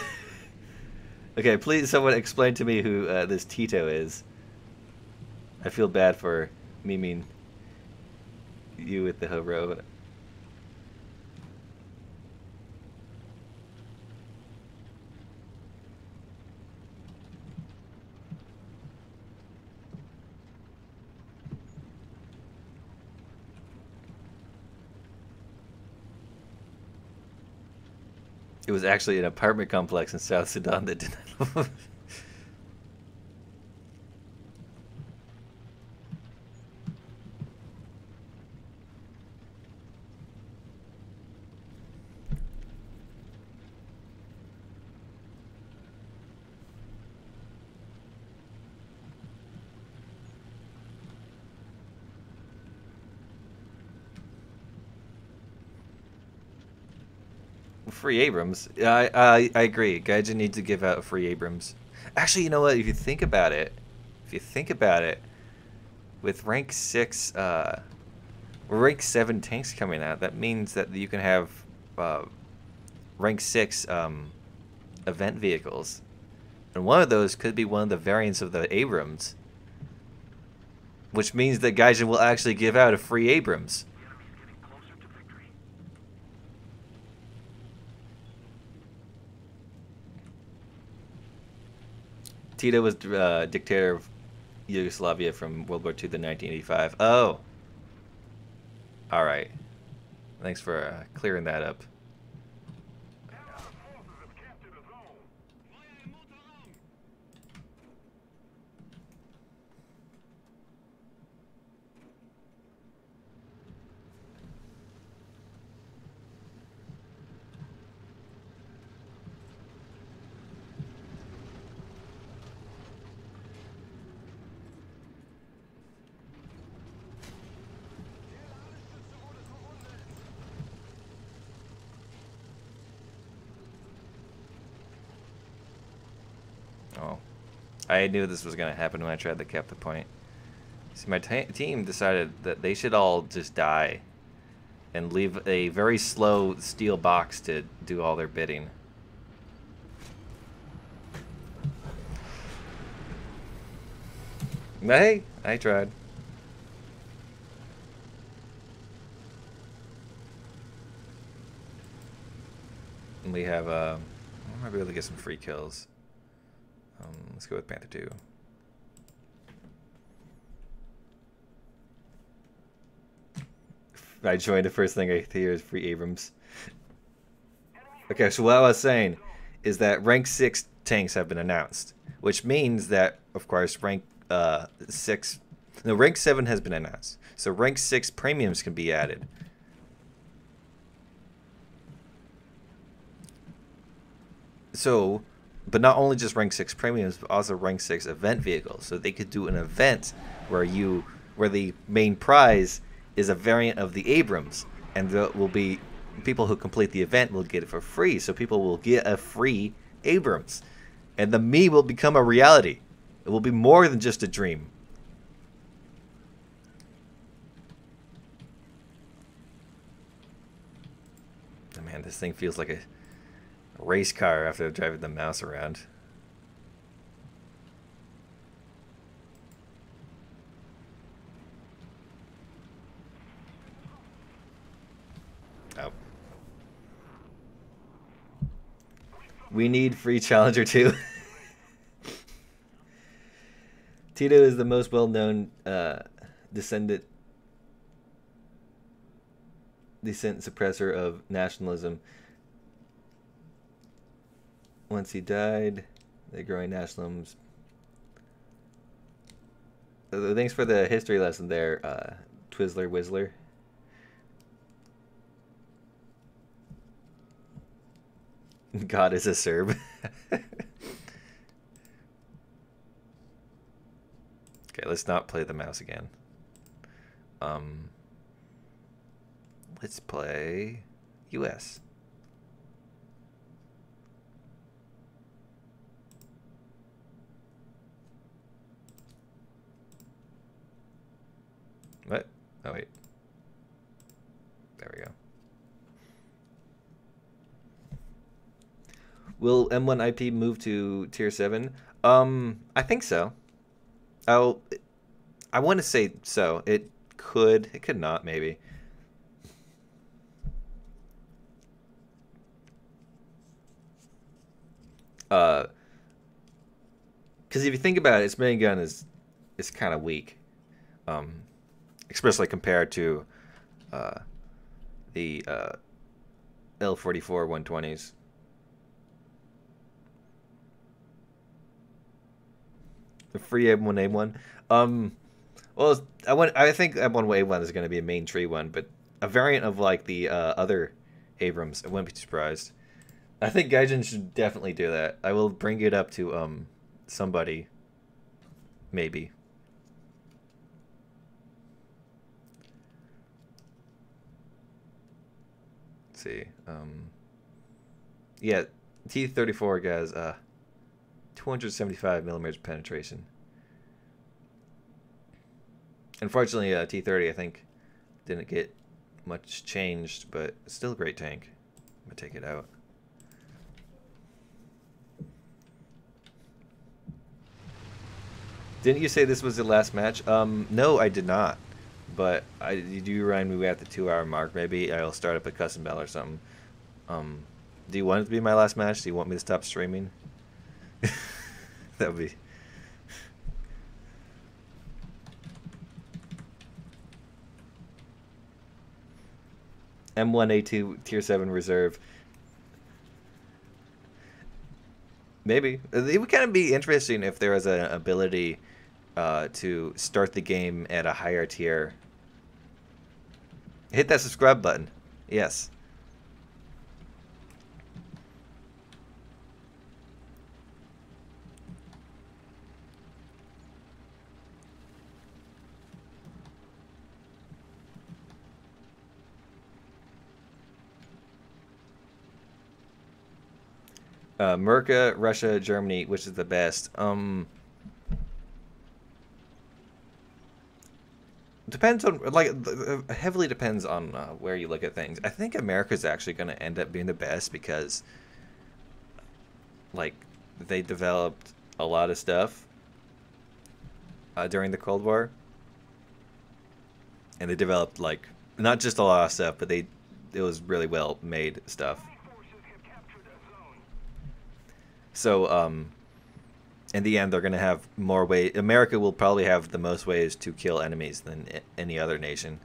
Okay, please someone explain to me who this Tito is. I feel bad for memeing you with the hero. It was actually an apartment complex in South Sudan that did that. Free Abrams. I agree. Gaijin needs to give out free Abrams. Actually, you know what? If you think about it, with rank 6, rank 7 tanks coming out, that means that you can have rank 6 event vehicles, and one of those could be one of the variants of the Abrams, which means that Gaijin will actually give out a free Abrams. Tito was dictator of Yugoslavia from World War II to 1985. Oh. Alright. Thanks for clearing that up. Allied forces have captured a zone. Oh. I knew this was going to happen when I tried to cap the point. See, my team decided that they should all just die and leave a very slow steel box to do all their bidding. But hey, I tried. And we have, I might be able to get some free kills. Let's go with Panther 2. I joined, the first thing I hear is free Abrams. Okay, so what I was saying is that rank 6 tanks have been announced, which means that, of course, rank 6... No, rank 7 has been announced. So rank 6 premiums can be added. So... But not only just rank 6 premiums, but also rank 6 event vehicles. So they could do an event where the main prize is a variant of the Abrams, and there will be people who complete the event will get it for free. So people will get a free Abrams, and the me will become a reality. It will be more than just a dream. Man, this thing feels like a race car after driving the mouse around. Oh. We need free Challenger 2. Tito is the most well-known descent suppressor of nationalism. Once he died, the growing nationalism. Thanks for the history lesson there, Twizzler Whizzler. God is a Serb. Okay, let's not play the mouse again. Let's play US. What? Oh, wait. There we go. Will M1 IP move to tier 7? I think so. I want to say so. It could not, maybe. Because if you think about it, its main gun is kind of weak. Especially compared to the L44 120s. The free M1A1. Well, I think M1A1 is going to be a main tree one, but a variant of like the other Abrams, I wouldn't be surprised. I think Gaijin should definitely do that. I will bring it up to somebody, maybe. Let's see. Yeah, T-34 guys. 275 millimeters penetration. Unfortunately, T-30 I think didn't get much changed, but still a great tank. I'm gonna take it out. Didn't you say this was the last match? No, I did not. But you do remind me at the 2-hour mark. Maybe I'll start up a custom battle or something. Do you want it to be my last match? Do you want me to stop streaming? That would be... M1A2 Tier 7 Reserve. Maybe. It would kind of be interesting if there was an ability to start the game at a higher tier. Hit that subscribe button. Yes. America, Russia, Germany, which is the best? Depends on, like, heavily depends on where you look at things. I think America's actually going to end up being the best because, like, they developed a lot of stuff during the Cold War. And they developed, like, not just a lot of stuff, but it was really well made stuff. So, in the end, they're going to have more ways. America will probably have the most ways to kill enemies than any other nation.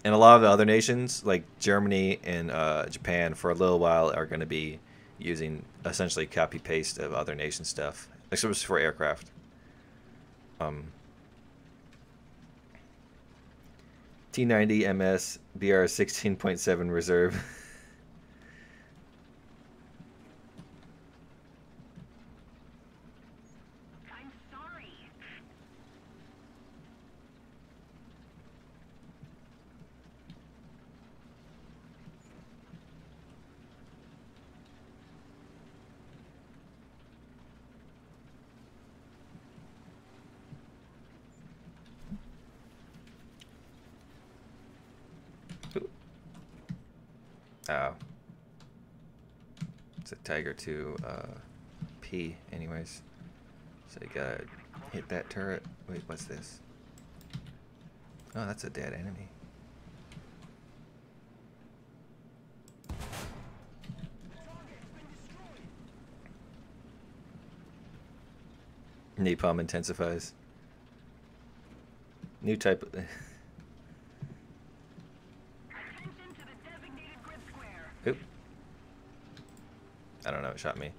And a lot of the other nations, like Germany and Japan, for a little while are going to be using essentially copy-paste of other nation stuff, except for aircraft. T90 MS BR 16.7 Reserve. Oh. It's a Tiger 2 P anyways. So you gotta hit that turret. Wait, what's this? Oh, that's a dead enemy. Napalm intensifies. New type of... Attention to the designated grid square. Oop. I don't know, it shot me.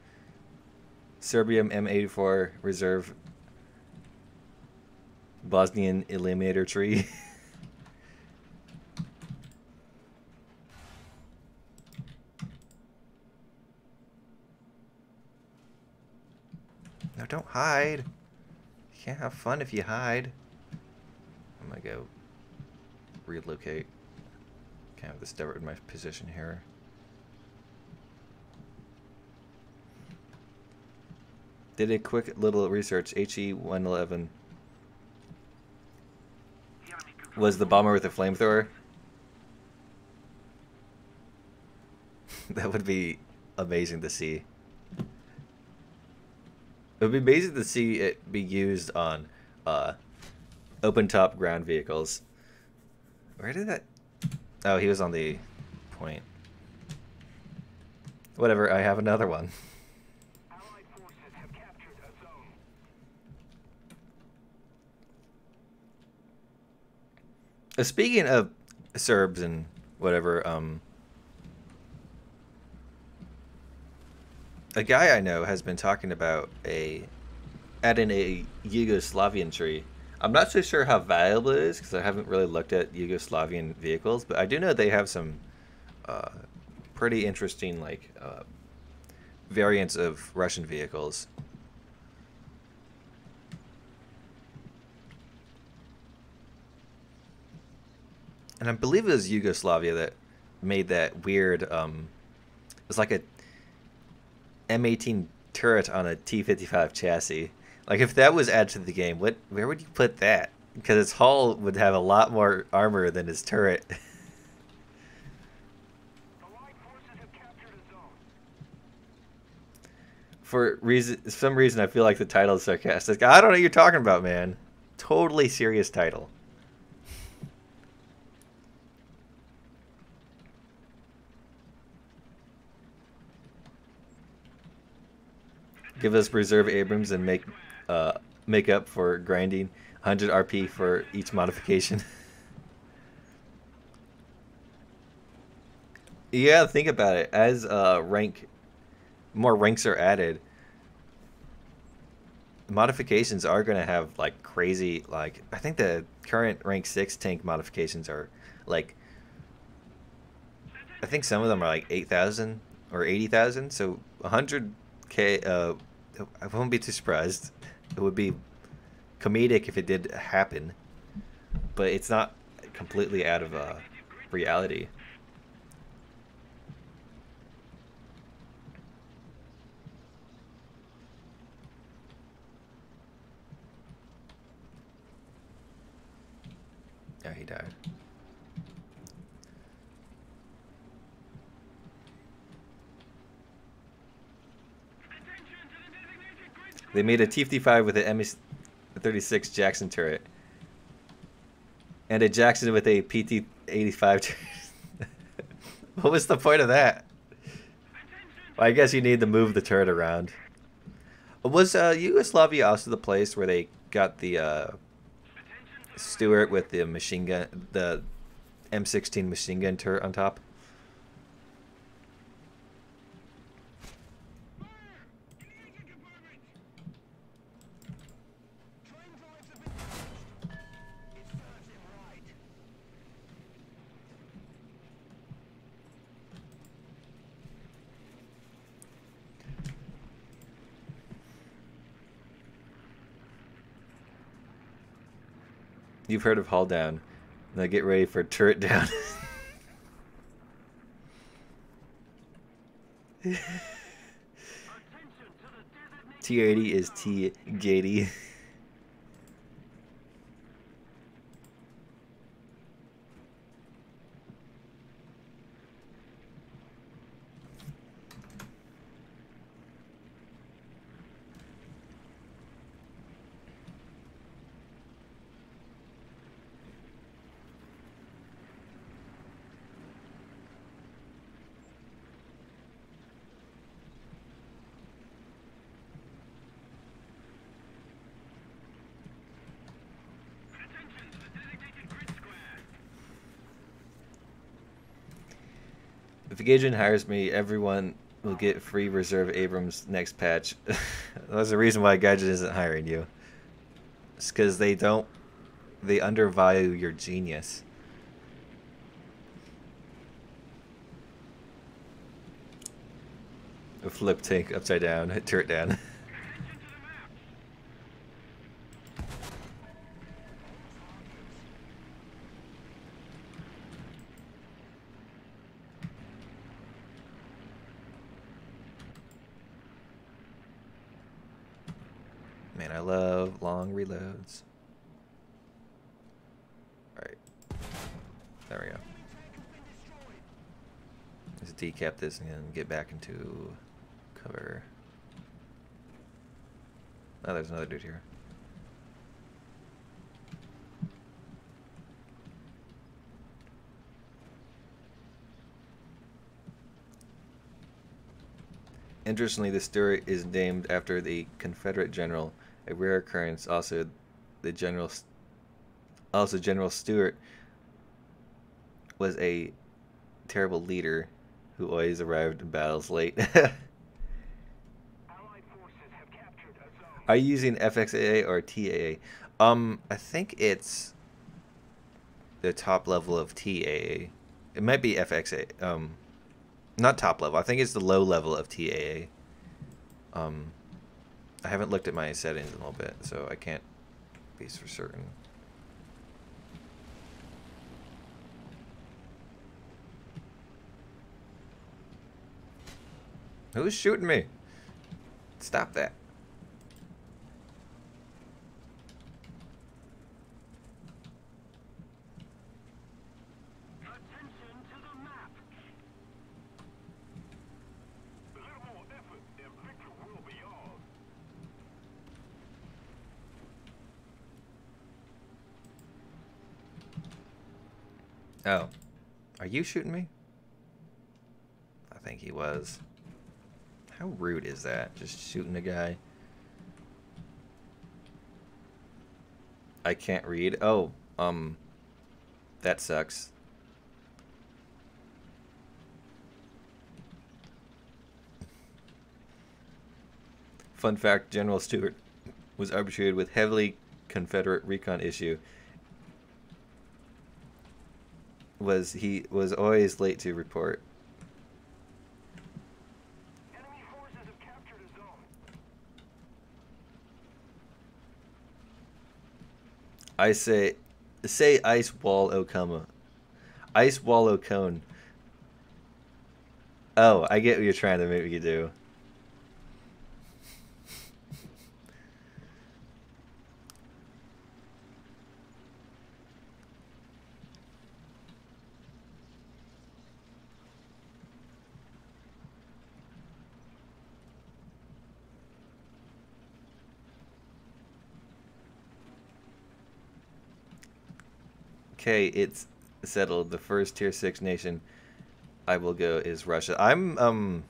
Serbium M84 Reserve Bosnian Eliminator Tree. No, don't hide. You can't have fun if you hide. I'm gonna go relocate. Can't have this divert in my position here. Did a quick little research. HE-111 was the bomber with the flamethrower. That would be amazing to see. It would be amazing to see it be used on open top ground vehicles. Where did that... Oh, he was on the point. Whatever, I have another one. Allied forces have captured a zone. Speaking of Serbs and whatever, a guy I know has been talking about adding a Yugoslavian tree. I'm not so sure how valuable it is because I haven't really looked at Yugoslavian vehicles, but I do know they have some pretty interesting variants of Russian vehicles. And I believe it was Yugoslavia that made that weird, it was like a M18 turret on a T-55 chassis. Like, if that was added to the game, where would you put that? Because its hull would have a lot more armor than its turret. Allied forces have captured a zone. For some reason, I feel like the title is sarcastic. I don't know what you're talking about, man. Totally serious title. Give us reserve Abrams and make up for grinding 100 RP for each modification. Yeah, think about it. As more ranks are added, modifications are gonna have like crazy. Like, I think the current rank 6 tank modifications are like, I think some of them are like 8,000 or 80,000. So 100K. I won't be too surprised. It would be comedic if it did happen, but it's not completely out of reality. Yeah, he died. They made a T-55 with an M36 Jackson turret. And a Jackson with a PT-85 turret. What was the point of that? Well, I guess you need to move the turret around. Was Yugoslavia also the place where they got the Stuart with the machine gun, the M16 machine gun turret on top? You've heard of hull down. Now get ready for turret down. T80 is T-Gatey. If Gaijin hires me, everyone will get free reserve Abrams next patch. That's the reason why Gaijin isn't hiring you. It's because they undervalue your genius. A flip tank upside down, hit turret down. Man, I love long reloads. Alright. There we go. Let's decap this and get back into cover. Oh, there's another dude here. Interestingly, the Stuart is named after the Confederate general, a rare occurrence. Also, General Stuart was a terrible leader who always arrived in battles late. Are you using FXAA or TAA? I think it's the top level of TAA. It might be FXA. Not top level. I think it's the low level of TAA. I haven't looked at my settings in a little bit, so I can't be for certain. Who's shooting me? Stop that. Oh. Are you shooting me? I think he was. How rude is that? Just shooting a guy. I can't read. Oh, that sucks. Fun fact, General Stuart was arbitrated with heavily Confederate recon issue. He was always late to report. Enemy forces have captured a zone. I say ice wall Okama. Ice wall Ocone. Oh, I get what you're trying to make me do. Okay, it's settled. The first tier 6 nation I will go is Russia. I'm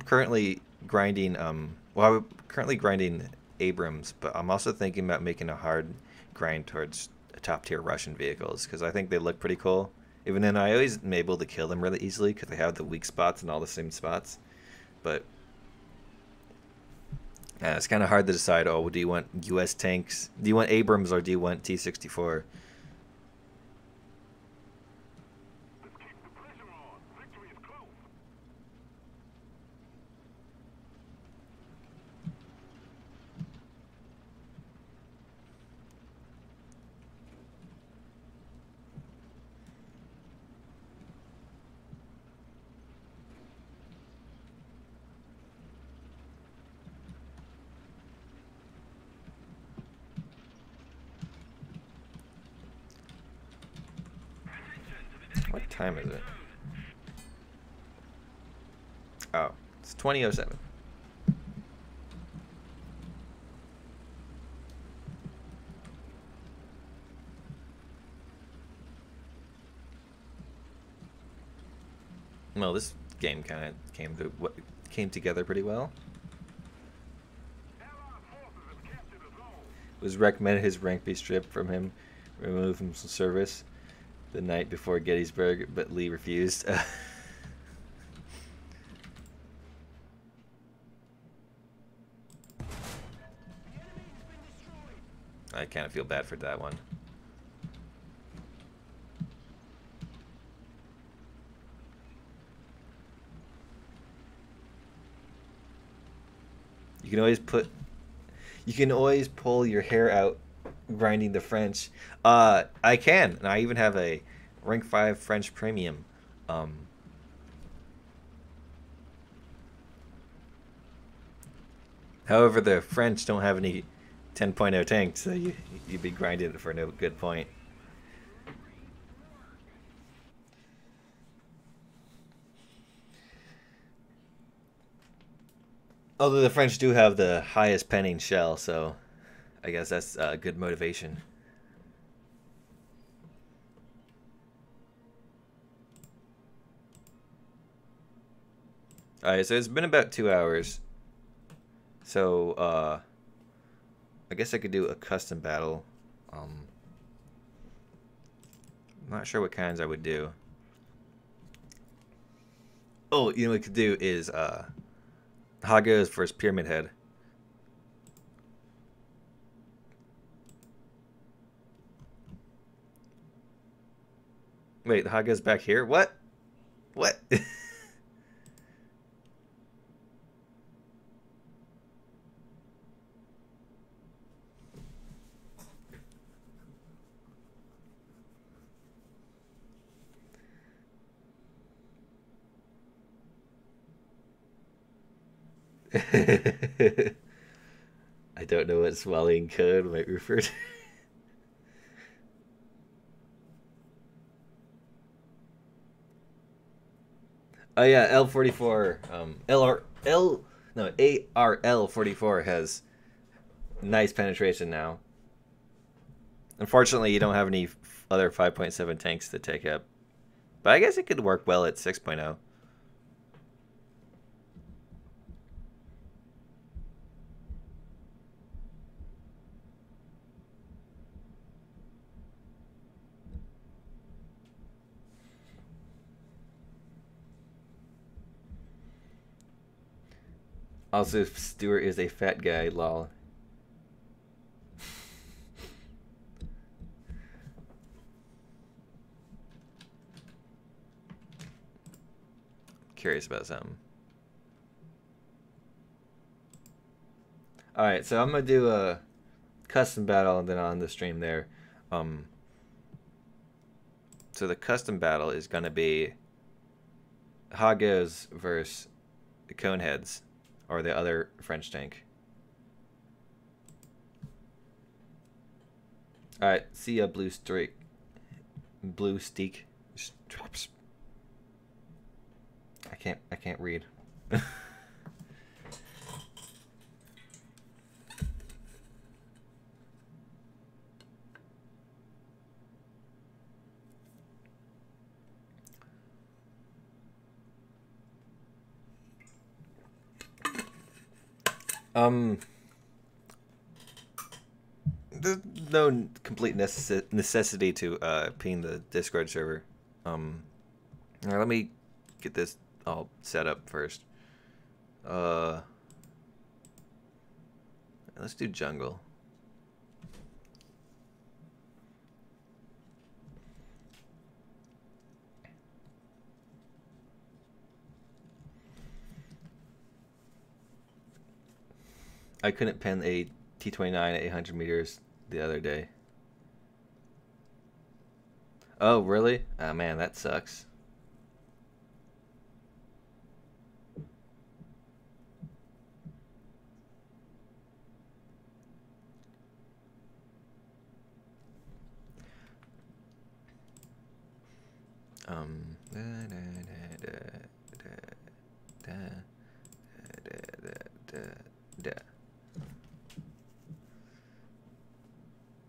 currently grinding well, I'm currently grinding Abrams, but I'm also thinking about making a hard grind towards top tier Russian vehicles because I think they look pretty cool. Even then, I always am able to kill them really easily because they have the weak spots and all the same spots. But it's kind of hard to decide, oh, do you want U.S. tanks? Do you want Abrams or do you want T-64? Let's keep the pressure on. Victory is close. What time is it? Oh, it's 20:07. Well, this game kind of came together pretty well. Allied forces have captured a zone. It was recommended his rank be stripped from him, removed from service. the night before Gettysburg, but Lee refused. I kind of feel bad for that one. You can always pull your hair out grinding the French. I can, and I even have a rank 5 French premium. However, the French don't have any 10.0 tanks, so you'd be grinding it for no good point. Although the French do have the highest penning shell, so I guess that's good motivation. Alright, so it's been about 2 hours. So, I guess I could do a custom battle. I'm not sure what kinds I would do. Oh, you know what we could do is, Hago's versus Pyramid Head. Wait, the Hago's back here? What? What? I don't know what swelling code might refer to. Oh yeah, L44, ARL44 has nice penetration now. Unfortunately, you don't have any other 5.7 tanks to take up. But I guess it could work well at 6.0. Also, Stuart is a fat guy, lol. Curious about something. Alright, so I'm gonna do a custom battle and then on the stream there. So the custom battle is gonna be Hagos versus the Coneheads, or the other French tank. Alright, see ya, Blue Streak. Blue Steak. I can't read. There's no complete necessity to ping the Discord server. Alright, let me get this all set up first. Let's do jungle. I couldn't pen a T-29 at 800 meters the other day. Oh, really? Oh, man, that sucks.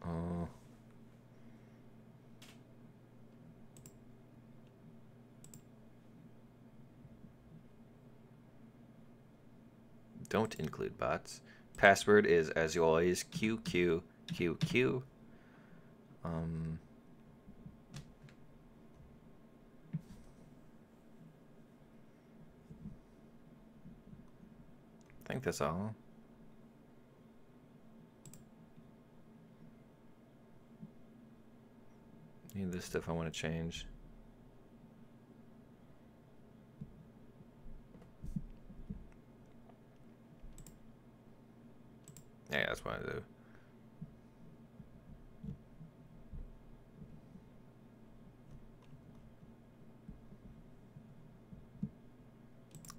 Oh. Don't include bots. Password is, as you always, QQQQ. I think that's all. Need this stuff I want to change. Yeah, that's what I do.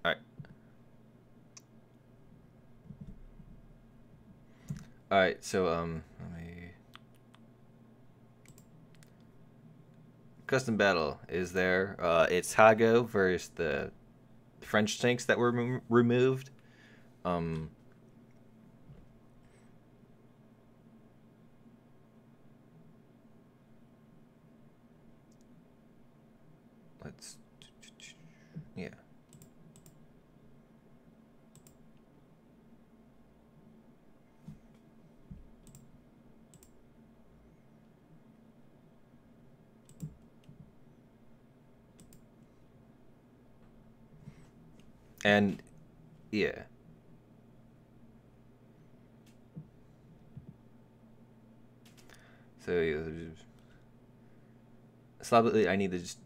Alright. Alright, so let me custom battle is there. It's Hago versus the French tanks that were removed. Let's, yeah. And yeah. So yeah, slowly I need to just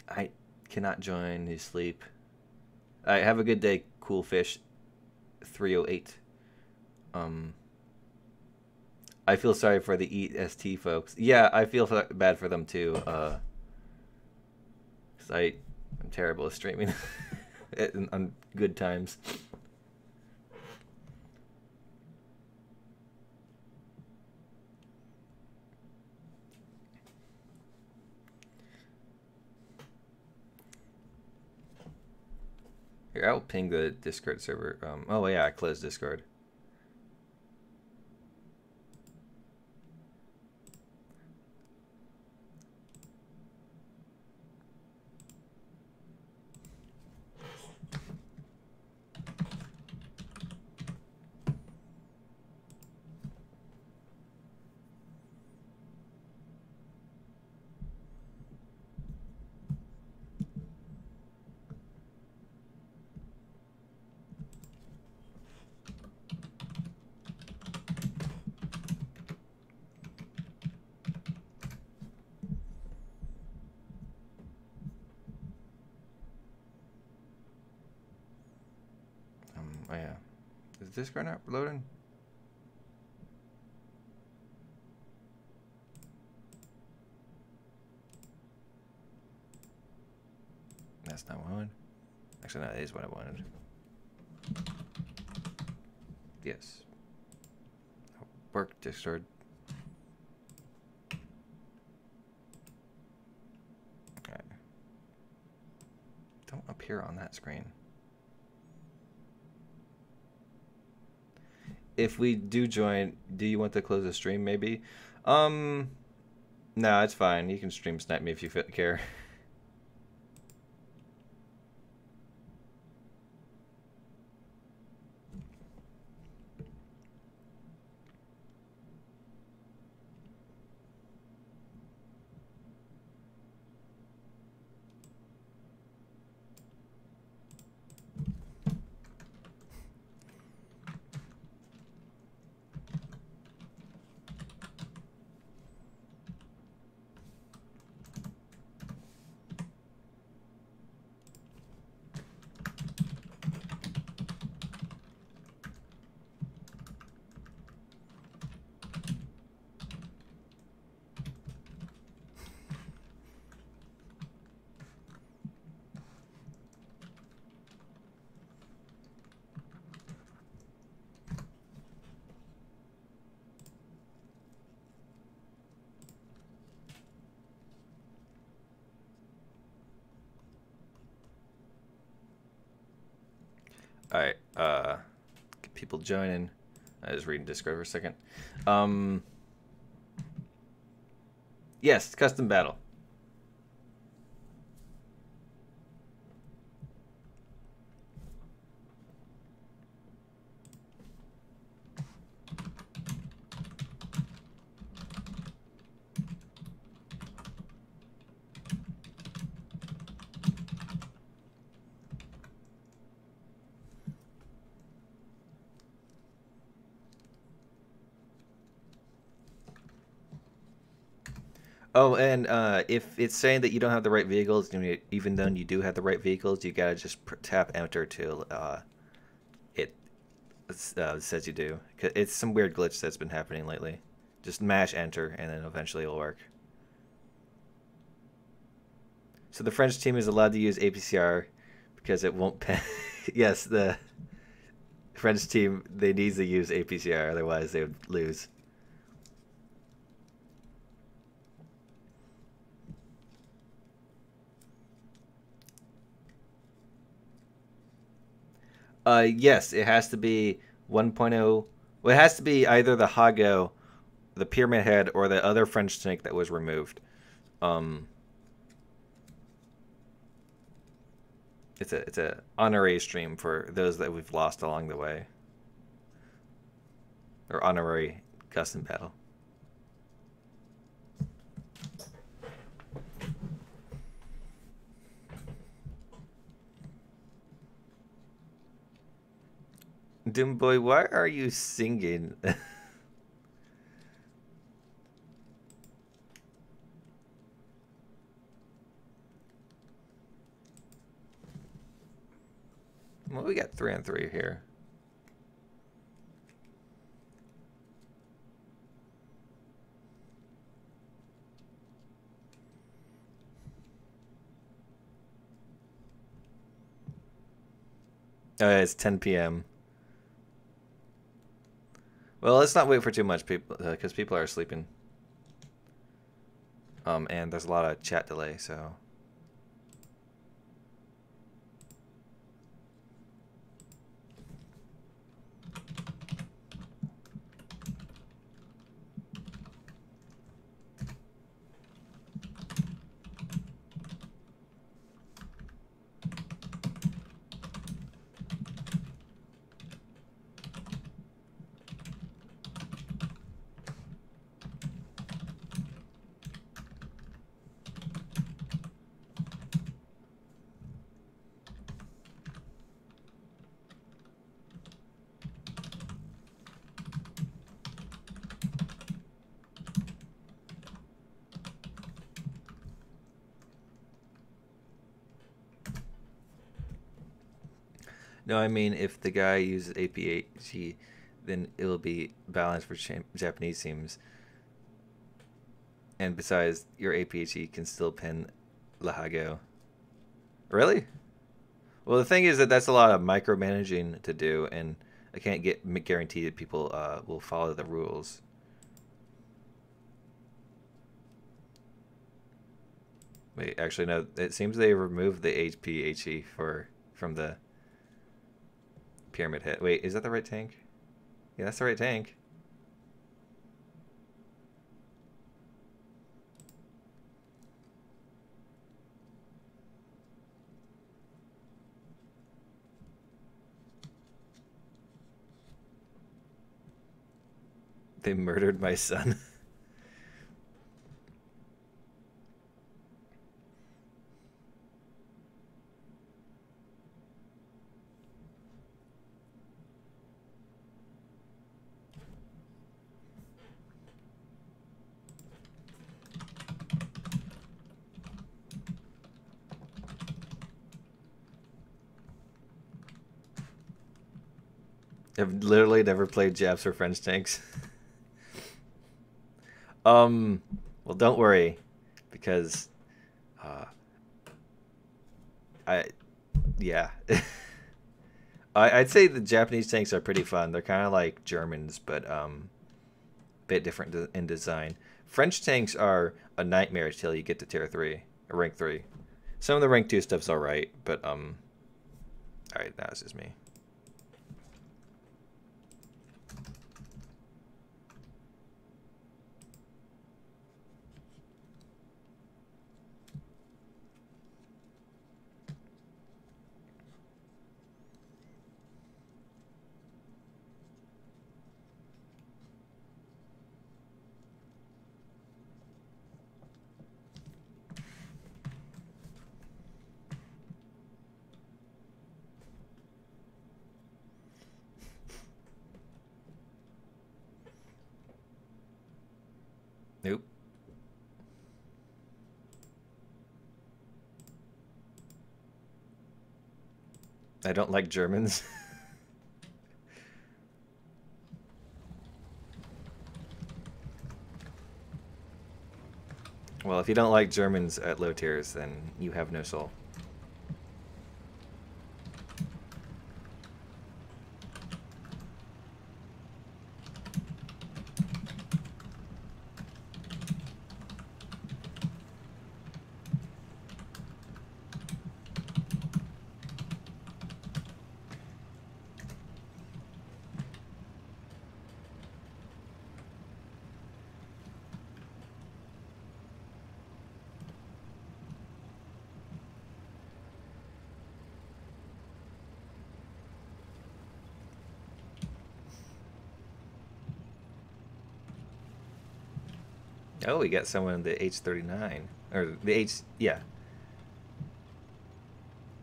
I cannot join his sleep. I have a good day, cool fish 308. I feel sorry for the EST folks. Yeah, I feel bad for them too. Cause I'm terrible at streaming on good times. Here, I'll ping the Discord server. Oh yeah, I closed Discord. Oh yeah, is Discord not loading? That's not what I wanted. Actually, no, that is what I wanted. Yes. Work Discord. Okay. Don't appear on that screen. If we do join, do you want to close the stream maybe? No, it's fine. You can stream snipe me if you care. Alright, get people joining. I was reading Discord for a second. Yes, custom battle. Oh, and if it's saying that you don't have the right vehicles, even though you do have the right vehicles, you gotta just tap enter till it says you do. It's some weird glitch that's been happening lately. Just mash enter, and then eventually it'll work. So the French team is allowed to use APCR because it won't pen. Yes, the French team, they need to use APCR, otherwise they would lose. Yes, it has to be 1.0. Well, it has to be either the Hago, the Pyramid Head, or the other French tank that was removed. It's a honorary stream for those that we've lost along the way, or honorary custom battle. Doom Boy, why are you singing? Well, we got 3 on 3 here. It's 10 p.m. Well, let's not wait for too much, people, because people are sleeping. And there's a lot of chat delay, so. No, I mean, if the guy uses APHE, then it'll be balanced for Japanese teams. And besides, your APHE can still pin Lahago. Really? Well, the thing is that that's a lot of micromanaging to do, and I can't guarantee that people will follow the rules. Wait, actually, no. It seems they removed the APHE from the Pyramid Head. Wait, is that the right tank? Yeah, that's the right tank. They murdered my son. I've literally never played Japs or French tanks. Well, don't worry, because, yeah. I'd say the Japanese tanks are pretty fun. They're kind of like Germans, but, bit different in design. French tanks are a nightmare until you get to tier 3, or rank 3. Some of the rank 2 stuff's alright, but, alright, that was just me. Nope. I don't like Germans. Well, if you don't like Germans at low tiers, then you have no soul. Oh, we got someone in the H39. Or the H... Yeah.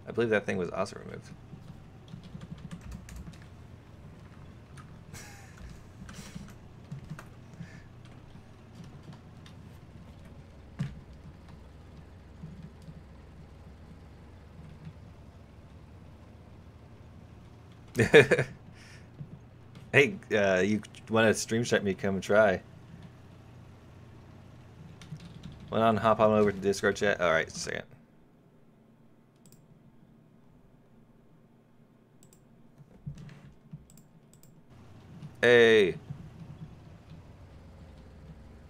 I believe that thing was also removed. Hey, you want to stream check me? Come and try. Went on, hop on over to Discord chat. All right, second. Hey.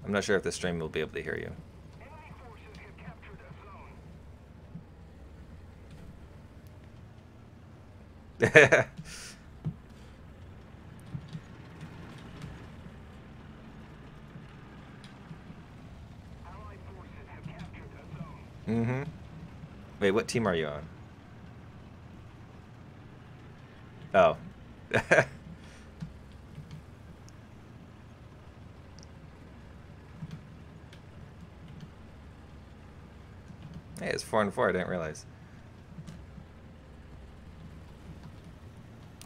I'm not sure if the stream will be able to hear you. Enemy forces have captured a zone. Allied forces have captured a zone. Mm-hmm. Wait, what team are you on? Oh. Hey, it's 4-4. I didn't realize.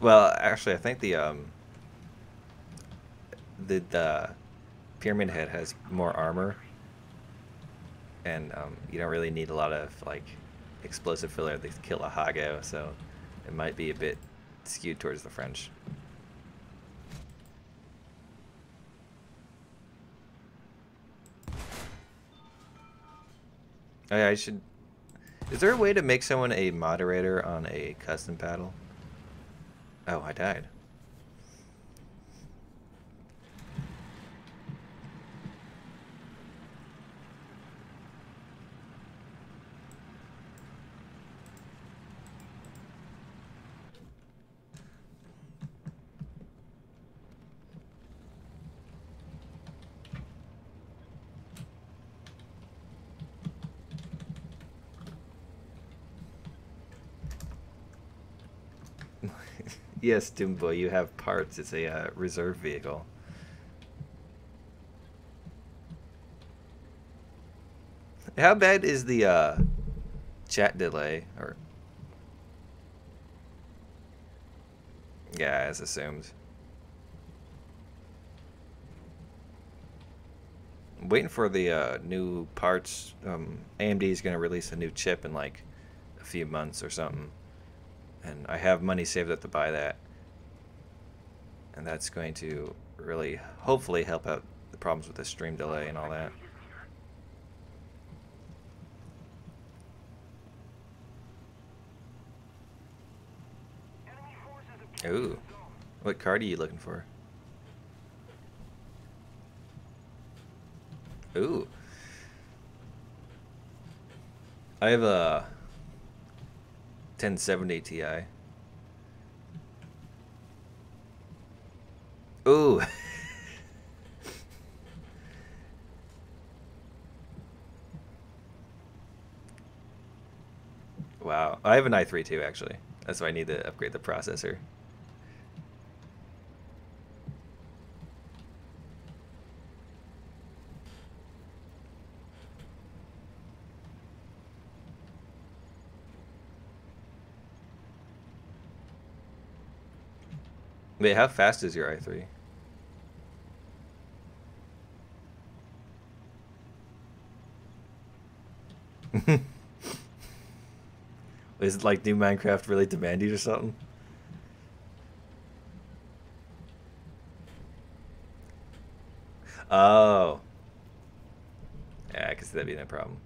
Well, actually, I think the Pyramid Head has more armor, and you don't really need a lot of like explosive filler to kill a Hago, so it might be a bit skewed towards the French. Oh yeah, I should. Is there a way to make someone a moderator on a custom battle? Oh, I died. Yes, Doomboy, you have parts. It's a reserve vehicle. How bad is the chat delay? Or yeah, as assumed. I'm waiting for the new parts. AMD is going to release a new chip in like a few months or something. And I have money saved up to buy that. And that's going to really, hopefully, help out the problems with the stream delay and all that. Enemy forces have captured Ooh. a zone. What card are you looking for? Ooh. I have a 1070 Ti. Ooh. Wow. I have an i3 too, actually. That's why I need to upgrade the processor. Wait, how fast is your i3? Is it like new Minecraft really demanding or something? Oh. Yeah, I can see that being a problem.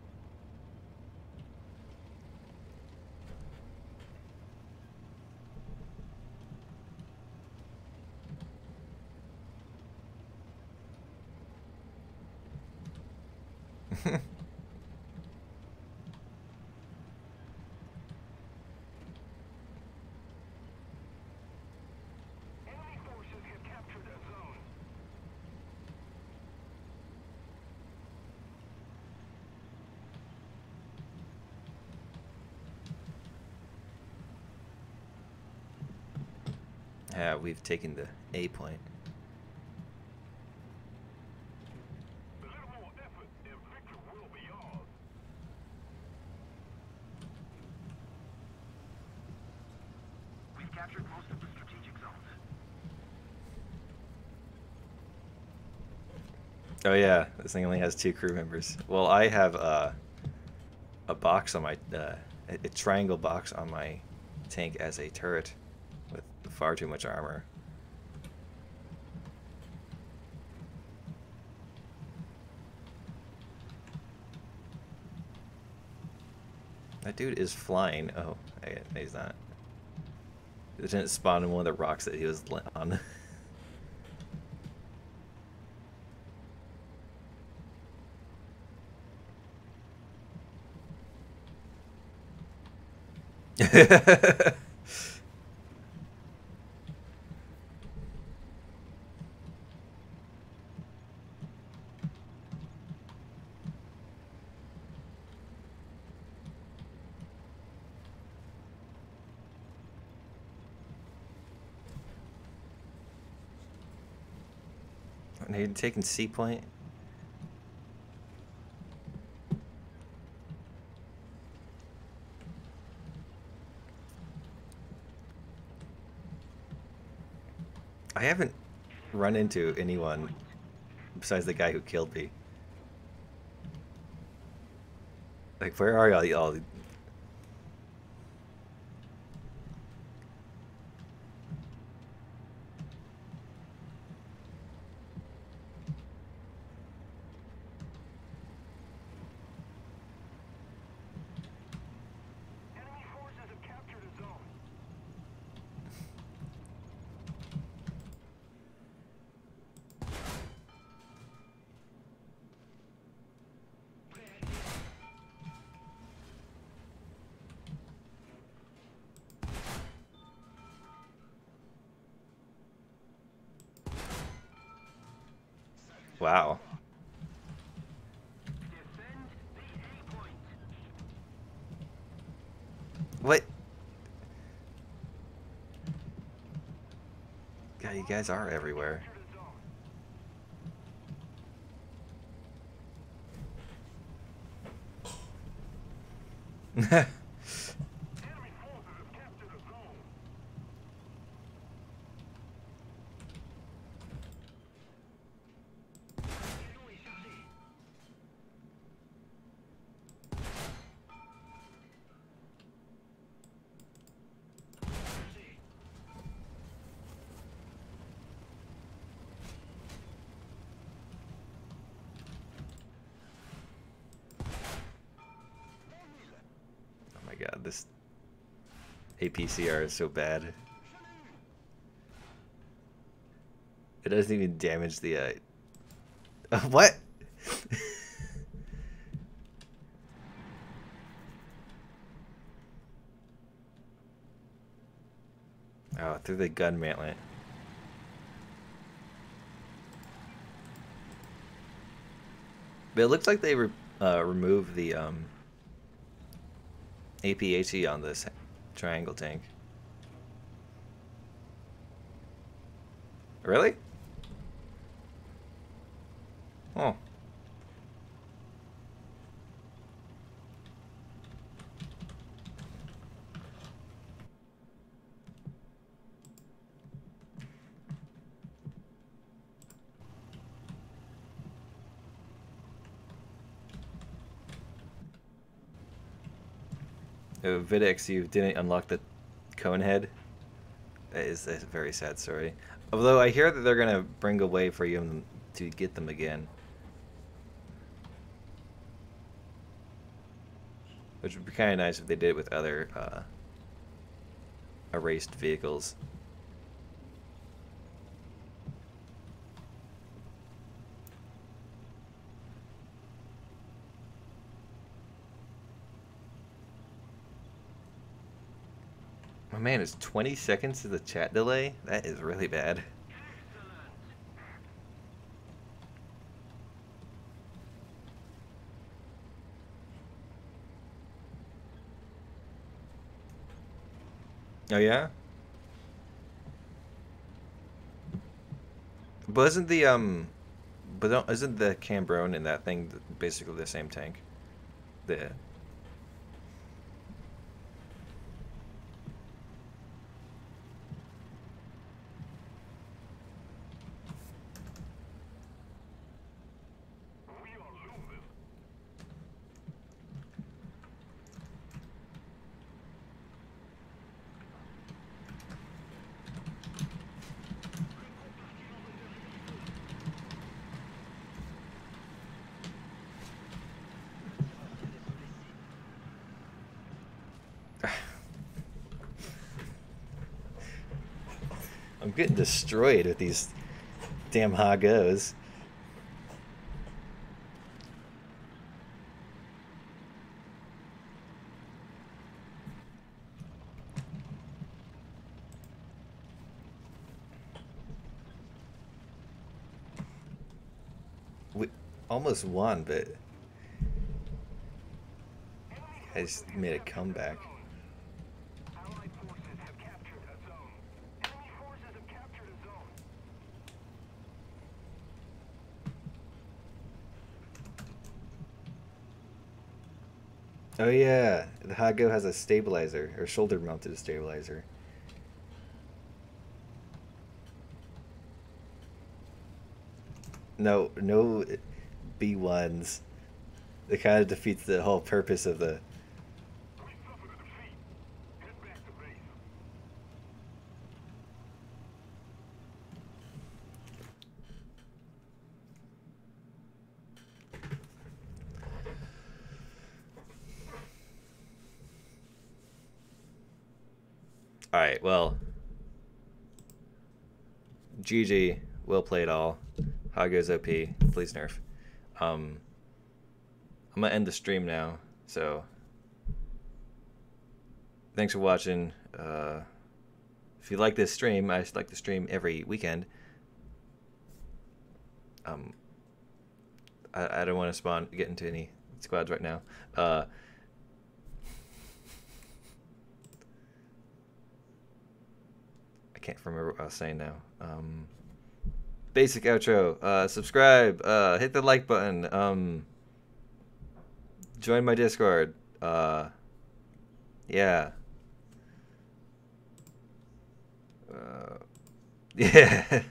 Enemy forces have captured a zone. Yeah, we've taken the A point. A little more effort and victory will be ours. We've captured most of the strategic zones. Oh yeah, this thing only has 2 crew members. Well, I have a box on my a triangle box on my tank as a turret with far too much armor. That dude is flying. Oh, he's not. It didn't spawn in one of the rocks that he was on. Are you taking C point? I haven't run into anyone besides the guy who killed me. Like, where are y'all? Enemy forces have captured a zone. Wow. Defend the A point. What? God, you guys are everywhere. Enemy forces have captured a zone. Oh my god, this APCR is so bad. It doesn't even damage the what? Oh, through the gun mantlet. But it looks like they removed the APHE on this triangle tank. Really? Oh. Videx, you didn't unlock the cone head. That is a very sad story. Although I hear that they're gonna bring a way for you to get them again. Which would be kind of nice if they did it with other erased vehicles. Oh man, it's 20 seconds to the chat delay? That is really bad. Oh yeah? But isn't isn't the Cambron in that thing basically the same tank? The We are losing. I'm getting destroyed with these damn Hagos. We almost won, but I just made a comeback. Allied forces have captured a zone. Enemy forces have captured a zone. Oh yeah, the Hago has a stabilizer, or shoulder-mounted stabilizer. No B1s. It kind of defeats the whole purpose of the... We suffered a defeat. Head back to base. Alright, well... GG. Well played all. Hago's OP. Please nerf. I'm gonna end the stream now, so... Thanks for watching. If you like this stream, I like to stream every weekend. I don't want to get into any squads right now. I can't remember what I was saying now. Basic outro. Subscribe. Hit the like button. Join my Discord. Yeah. Yeah.